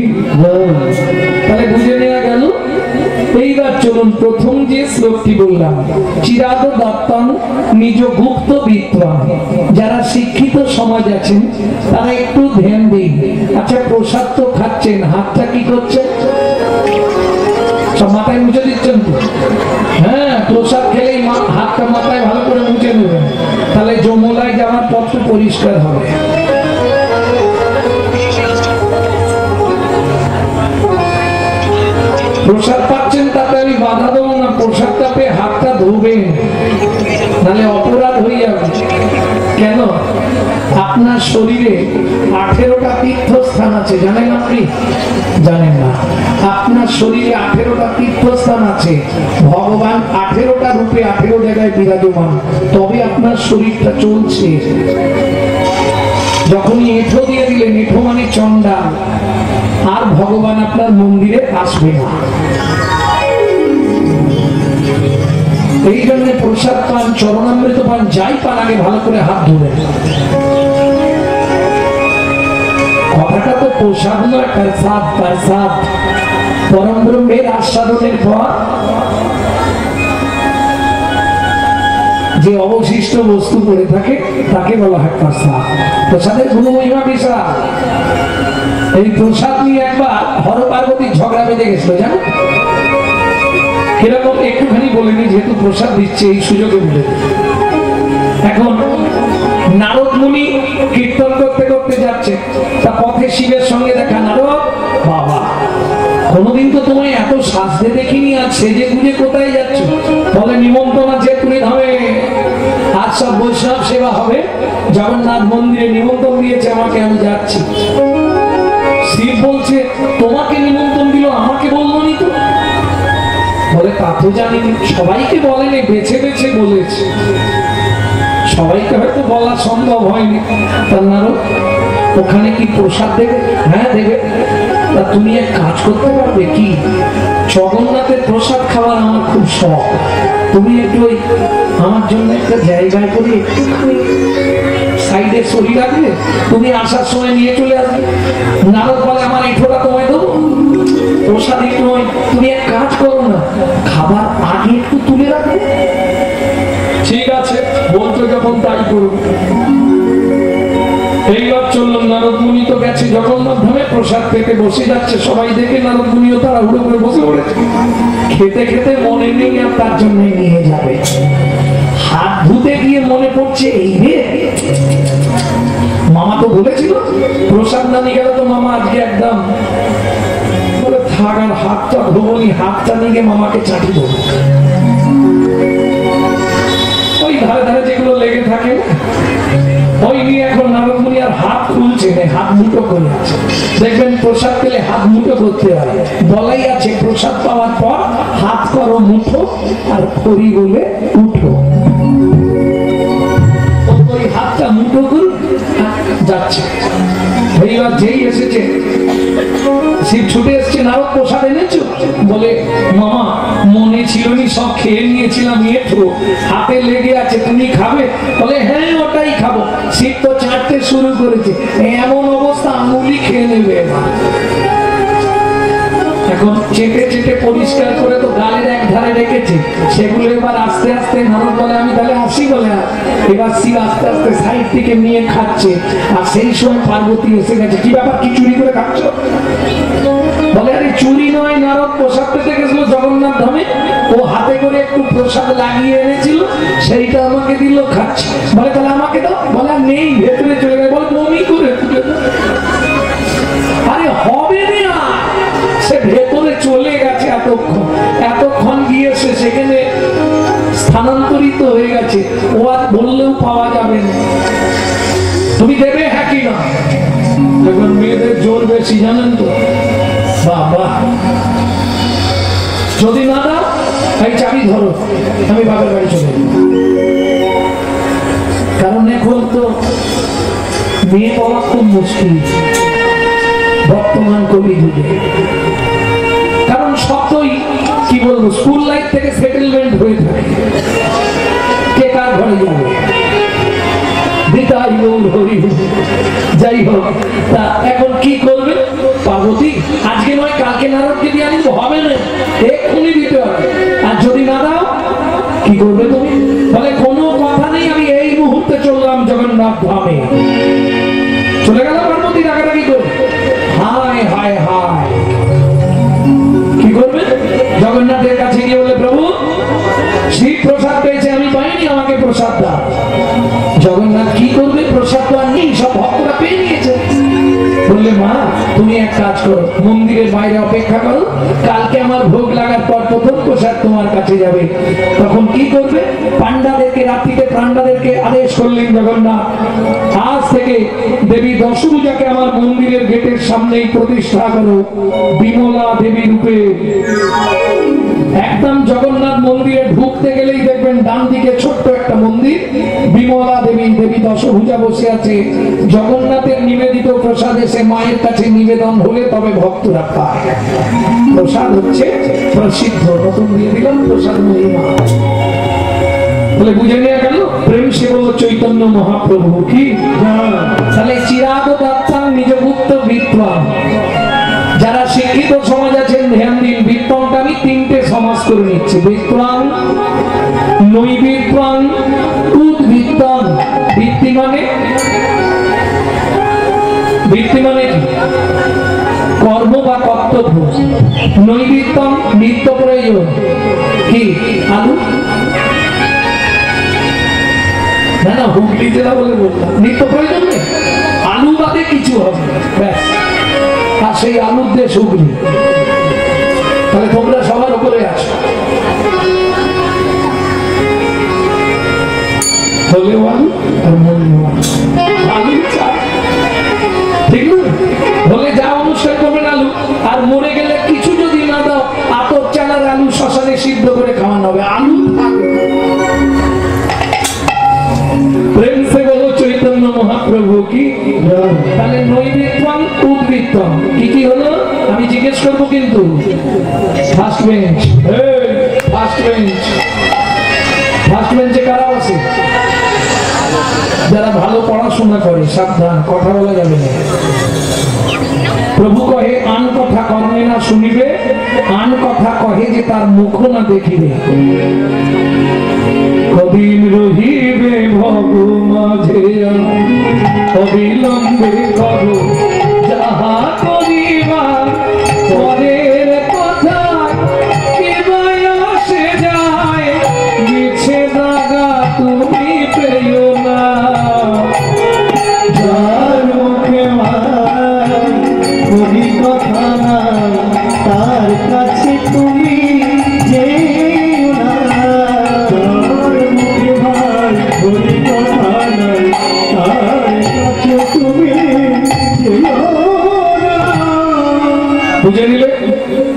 তাহলে বুঝে নেওয়া গেল। এইবার চলুন প্রথম যে শ্লোকটি বললাম, চিরাদ দত্তং নিজ গুপ্ত বিদ্বান। যারা শিক্ষিত সমাজ আছেন তারা একটু ধ্যান দিন। আচ্ছা, প্রসাদ তো খাচ্ছেন, হাতটা কি করছেন? সব মাথায় মুছে দিচ্ছেন তো? হ্যাঁ, প্রসাদ খেলেই হাতটা মাথায় ভালো করে মুছে নেবেন, তাহলে যমলায় যাওয়ার পথটা পরিষ্কার হবে। প্রসাদ পাচ্ছেন তাতে আমি বাধা দেবো না, প্রসাদটা পেয়ে হাতটা ধোবেন, নাহলে অপরাধ হয়ে যাবে। কেন? আপনার শরীরে 18টা তীর্থস্থান আছে, জানেন আপনি? জানেন না? আপনার শরীরে 18টা তীর্থস্থান আছে। ভগবান 18টা রূপে 18 জায়গায় বিরাজমান, তবে আপনার শরীরটা চলছে। যখনই এঁঠো দিয়ে দিলেন, এঁঠো মানে চণ্ডাল, আর ভগবান আপনার মন্দিরে আসবে না। এই জন্য প্রসাদ পান, চরণামৃত পান, যাই পান আগে ভালো করে হাত ধরে। কথাটা তো প্রসাদ নয়, প্রসাদ। প্রসাদ পরম ব্রহ্মের আস্বাদনের পর যে অবশিষ্ট বস্তু পড়ে থাকে তাকে বলা হয় প্রসাদ। প্রসাদের গুণ মহিমা বিশাল। এই প্রসাদ নিয়ে একবার হর পার্বতীর ঝগড়া বেঁধে গেছিল, জানো? এরকম একটুখানি বলে নি, যেহেতু প্রসাদ দিচ্ছে এই সুযোগে বলে দিই। এখন নারদ মুনি কীর্তন করতে করতে যাচ্ছে, তা পথে শিবের সঙ্গে দেখা। নারদ বাবা, কোনোদিন তো তোমায় এত সাজতে দেখিনি, আর সেজে গুজে কোথায় যাচ্ছ? বলে নিমন্ত্রণ আছে তুমি ধামে, আজ সব বৈষ্ণব সেবা হবে, জগন্নাথ মন্দিরে নিমন্ত্রণ দিয়েছে আমাকে, আমি যাচ্ছি। শিব বলছে তোমাকে নিমন্ত্রণ দিল, আমাকে বললো নি তো? বলে তা তো জানি, সবাইকে বলেনি, বেছে বেছে বলেছে, সবাইকে হয়তো বলা সম্ভব হয়নি। তার নারদ ওখানে কি প্রসাদ দেবে? হ্যাঁ দেবে। তা তুমি এক কাজ করতে পারবে কি? জগন্নাথের প্রসাদ খাওয়ার আমার খুব শখ, তুমি একটু ওই আমার জন্য একটা জায়গায় করে একটুখানি সাইডে সরি রাখবে, তুমি আসার সময় নিয়ে চলে আসবে। নারদ বলে আমার এঁঠোটা তোমায় দেবো, প্রসাদ একটু নয়, তুমি এক কাজ করো না, খাবার আগে একটু তুলে রাখবে। ঠিক আছে বলতো যখন তাই করব। এইবার চললো, নারদ মুনি তো গেছে জগন্নাথ ধামে, প্রসাদ পেতে বসে যাচ্ছে, সবাই দেখে নারদ মুনিও তারা উড়ে করে বসে পড়েছে। খেতে খেতে মনে নেই আর তার জন্য নিয়ে যাবে। হাত ধুতে গিয়ে মনে পড়ছে, এই রে মামা তো বলেছিল প্রসাদ না নিয়ে গেল তো মামা আজকে একদম, বলে থাক আর হাতটা ধোবনি, হাতটা নিয়ে মামাকে চাটি দেবো। ওই ধারে ধারে যেগুলো লেগে থাকে ওই নিয়ে এখন নারদ মুনি আর হাত খুলছে না, হাত মুঠো করে আছে। দেখবেন প্রসাদ পেলে হাত মুঠো করতে হয়, বলাই আছে প্রসাদ পাওয়ার পর হাত করো মুঠো আর খড়ি বলে উঠো। ওই হাতটা মুঠো করে যাচ্ছে। এইবার যেই এসেছে শিব ছুটে এসছে, নারদ প্রসাদ এনেছো? বলে মামা মনে ছিল নি, সব খেয়ে নিয়েছিলাম, এঁঠো হাতে লেগে আছে, তুমি খাবে? বলে হ্যাঁ ওটাই খাবো। শিব তো চাটতে শুরু করেছে, এমন অবস্থা আঙুলি খেয়ে নেবে। এখন চেটে চেটে পরিষ্কার করে তো গালের এক ধারে রেখেছে, সেগুলো এবার আস্তে আস্তে নারদ বলে আমি তাহলে আসি বলে, এবার শিব আস্তে আস্তে সাইড থেকে নিয়ে খাচ্ছে। আর সেই সময় পার্বতী এসে গেছে, কি ব্যাপার, কি চুরি করে খাচ্ছ? বলে আরে চুরি নয়, নারদ প্রসাদ পেতে গেছিল জগন্নাথ ধামে, ও হাতে করে একটু প্রসাদ লাগিয়ে এনেছিল, সেইটা আমাকে দিল, খাচ্ছে। বলে তাহলে আমাকে দাও। বলে নেই, ভেতরে চলে গেছে। বলে বমি করে তুলে দাও। আরে হবে না, সে ভেতরে চলে গেছে, এতক্ষণ গিয়েছে সেখানে স্থানান্তরিত হয়ে গেছে, ও আর বললেও পাওয়া যাবে না। তুমি দেবে হ্যাঁ কি না? দেখুন মেয়েদের জোর বেশি, জানেন তো বাবা। যদি না দাও এই চাবি ধরো, আমি বাবার বাড়ি চলে যাব। কারণ এখন তো মেয়ে পাওয়া খুব মুশকিল বর্তমান কলিযুগে। কারণ সবই কি বলবো, স্কুল লাইফ থেকে সেটেলমেন্ট হয়ে থাকে, কে কার ঘরে যাবে। যাই হোক, তা এখন কি করবে পার্বতী? আজকে নয় কালকে নারদকে দিয়ে আনবো, হবে না, এক্ষুনি দিতে হবে। আর যদি না দাও কি করবে তুমি? বলে কোনো কথা নেই, আমি এই মুহূর্তে চললাম জগন্নাথ ধামে। চলে গেল পার্বতী রাগারাগি করে। হায় হায় হায়, কি করবে? জগন্নাথের কাছে গিয়ে বলে প্রভু শিব প্রসাদ পেয়েছে, আমি পাইনি, আমাকে প্রসাদ দাও। জগন্নাথ কি করবে? প্রসাদ তো আর নেই, সব ভক্তরা পেয়ে নিয়েছে। বললে মা তুমি এক কাজ করো, মন্দিরের বাইরে অপেক্ষা করো, কালকে আমার ভোগ লাগার পর প্রথম প্রসাদ তোমার কাছে যাবে। তখন কি করবে? পান্ডাদেরকে, রাত্রিতে পান্ডাদেরকে আদেশ করলেন জগন্নাথ, আজ থেকে দেবী দশভুজাকে আমার মন্দিরের গেটের সামনেই প্রতিষ্ঠা করো বিমলা দেবী রূপে। একদম জগন্নাথ মন্দিরে ঢুকতে গেলেই দেখবেন ডান দিকে ছোট্ট একটা মন্দির, বিমলা দেবী, দেবী দশভুজা বসে আছে। জগন্নাথের নিবেদিত প্রসাদ এসে মায়ের কাছে নিবেদন হলে তবে ভক্তরা পায়। প্রসাদ হচ্ছে প্রসিদ্ধ, নতুন দিয়ে দিলাম প্রসাদ মহিমা। বলে বুঝে নেওয়া গেল প্রেম সেবক চৈতন্য মহাপ্রভু কি। তাহলে চিরাগ দত্তাং নিজ গুপ্ত বিদ্বান। যারা শিক্ষিত সমাজ আছেন ধ্যান দিন, বিদ্বানটা আমি তিনটে সমাজ করে নিচ্ছি, বিদ্বান, নৈবিদ্বান, উদ্বিদ্বান। বৃত্তি মানে কি? কর্ম বা কর্তব্য। নৈবিদ্বান নিত্য প্রয়োজন, কি আলু? না না, হুগলি জেলা বলে বললাম, নিত্য প্রয়োজন নেই, আলু বাদে কিছু হবে ব্যাস, আর সেই আলুর দেশ হুগলি। তাহলে তোমরা সবার উপরে আছো। হলেও আলু আর মরলেও আলু, ঠিক না? হলে যা অনুষ্ঠান করবেন আলু, আর মরে গেলে কিছু যদি না দাও, আতর চানার আলু শ্মশানে সিদ্ধ করে খাওয়ানো হবে, আলু প্রেম সে বলো চৈতন্য মহাপ্রভু কি। তাহলে নৈবেদ্যম উদ্বৃত্তম কি কি হলো আমি জিজ্ঞেস করবো কিন্তু। First bench, first bench, first বেঞ্চে কারা আছে? যারা ভালো পড়াশোনা করে, সাবধান, কথা বলা যাবে না। প্রভু কহে আন কথা কর্মে না শুনিবে, আন কথা কহে যে তার মুখ না দেখিবে। কদিন রহিবে ভব মাঝে অবিলম্বে করো যাহা করিবার, পরের কথা কেবাই আসে যায়, মিছে দাগা তুমি পেও না। যার মুখে হরি কথা নাই, তার কাছে তুমি যেও না। যার মুখে হরি কথা নাই, তার কাছে তুমি যেও না। বুঝে নিলে?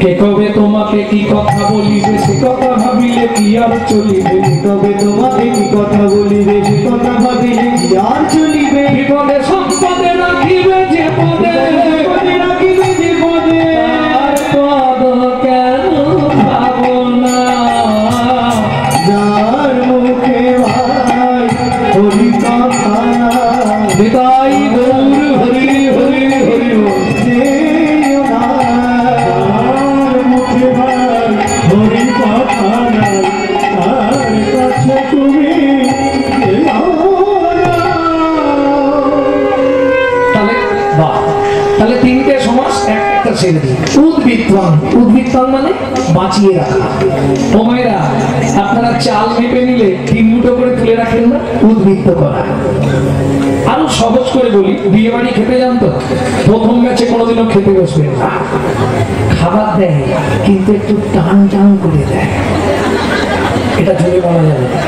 কে কবে তোমাকে কি কথা বলিবে, সে কথা ভাবিলে কি আর চলিবে। তবে তোমাকে কি কথা বলিবে, সে কথা ভাবিলে কি আর চলিবে। বিপদে সম্পদে রাখিবে যে পদে, বিপদে রাখিবে যে পদে, তার পদ কেন ভাবো না। যার মুখে ভাই হরি কথা নাই, নিতাই গৌর হরি হরি হরি বল। যেও না। যার মুখে ভাই হরি কথা নাই, তার কাছে তুমি যেও না। তাহলে বাহ, তাহলে তিনটে সমাস একটা ছেড়ে দিই। উদ্বৃত্তম, উদ্বৃত্তম মানে বাঁচিয়ে রাখা। তোমরা আপনারা চাল মেপে নিলে 3 মুঠো করে তুলে রাখেন না, উদ্বৃত্ত করা। আরো সহজ করে বলি, বিয়ে বাড়ি খেতে যান তো, প্রথম ম্যাচে কোনোদিনও খেতে বসবেন না, খাবার দেয় কিন্তু একটু টান টান করে দেয়, এটা জোরে বলা যাবে না।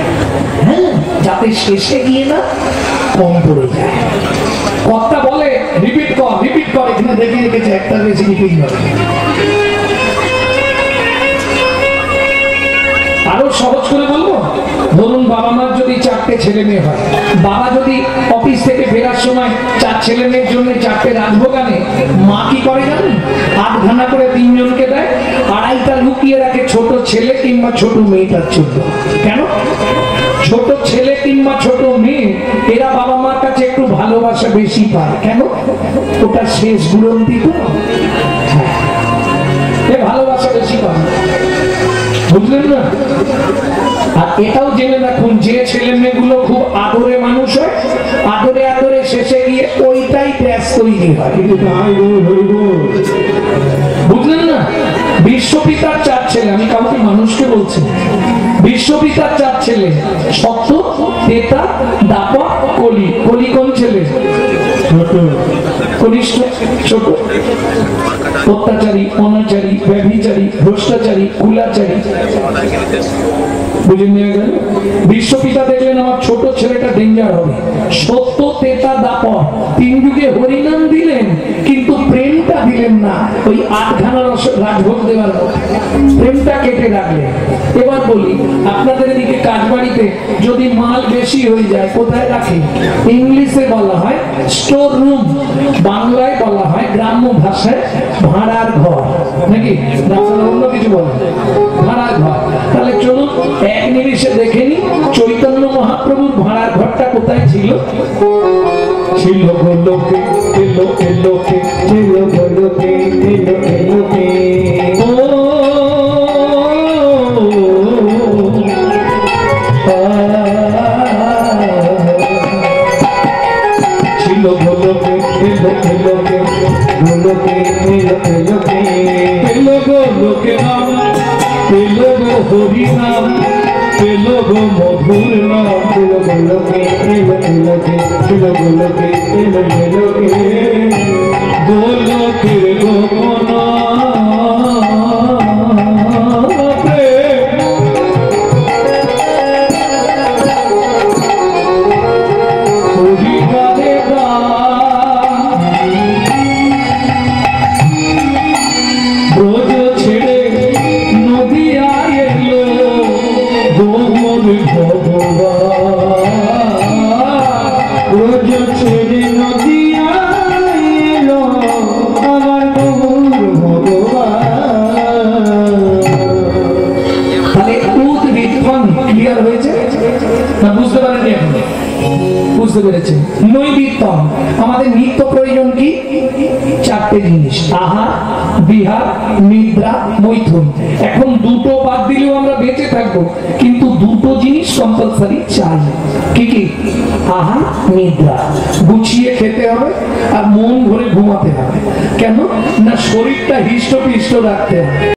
হ্যাঁ, যাতে শেষে গিয়ে না কম পড়ে যায়। কথা বলে রিপিট কর, রিপিট কর, এখানে দেখে রেখেছে একটা বেশি রিপিট করে। আরো সহজ করে বলবো, ধরুন বাবা মার যদি 4টে ছেলে মেয়ে হয়, বাবা যদি অফিস থেকে ফেরার সময় 4 ছেলে মেয়ের জন্য 4টে রাজভোগ আনে, মা কি করে জানেন? 8 ঘানা করে 3 জনকে দেয়, 2.5টা লুকিয়ে রাখে ছোট ছেলে কিংবা ছোট মেয়েটার জন্য। কেন? ছোট ছেলে কিংবা ছোট মেয়ে এরা বাবা মার কাছে একটু ভালোবাসা বেশি পায়। কেন? ওটা শেষ গুরন্তি তো, ভালোবাসা বেশি পায়, বুঝলেন না? আর এটাও জেনে রাখুন, যে ছেলে মেয়েগুলো খুব আদরে মানুষ হয়, আদরে আদরে শেষে গিয়ে ওইটাই ব্যাস তৈরি হয়। বুঝলেন না? বিশ্বপিতার 4 ছেলে, আমি কাউকে মানুষকে বলছি, বিশ্বপিতার 4 ছেলে, সত্য, তেতা, দাপা, কলি। কলি কোন ছেলে? কনিষ্ঠ, ছোট, অত্যাচারী, অনাচারী, ব্যভিচারী, ভ্রষ্টাচারী, কুলাচারী। বুঝে নিয়ে গেল? বিশ্বপিতা দেখলেন আমার ছোট ছেলেটা ডেঞ্জার হবে, সত্য, তেতা, দাপা 3 যুগে হরিনাম দিলেন, কিন্তু প্রেমটা দিলেন না। ওই 8 ঘানা রাজভোগ দেওয়ার প্রেমটা কেটে রাখলেন। এবার বলি, আপনাদের এদিকে কাজবাড়িতে যদি মাল বেশি হয়ে যায় কোথায় রাখে? ইংলিশে বলা হয় স্টোর রুম, বাংলায় বলা হয় গ্রাম্য ভাষায় ভাড়ার ঘর, নাকি অন্য কিছু বলে ভাড়ার ঘর। তাহলে চলুন এক নিমিষে দেখে নি চৈতন্য মহাপ্রভুর ভাড়ার ঘরটা কোথায় ছিল। ছিল গোলোকে, লোকে লোকে, ছিল গোলোকে, লোকে লোকে। ছিল গোলোকে, লোকে লোকে, গোলোকে, লোকে লোকে। গোলোকে নাম, হরি নাম পেল গো মধুর নাম চলো গোলকে এলো গোলকে চলো গোলকে এলো গোলকে গোলকের গোপনা রোজ ছেড়ে নদিয়া এলো আমার গৌর ভগবান। তাহলে উদ্ভিদগণ ক্লিয়ার হয়েছে না? বুঝতে পারেননি এখন? বুঝতে পেরেছেন? নৈবিত্তম আমাদের নিত্য প্রয়োজন কি? চারটে জিনিস, আহার, বিহার, নিদ্রা, মৈথুন। এখন দুটো বাদ দিলেও আমরা বেঁচে থাকবো, কিন্তু দুটো জিনিস কম্পালসারি চাই। কি কি? আহার, নিদ্রা। গুছিয়ে খেতে হবে আর মন ভরে ঘুমাতে হবে। কেন না? শরীরটা হৃষ্টপুষ্ট রাখতে হবে।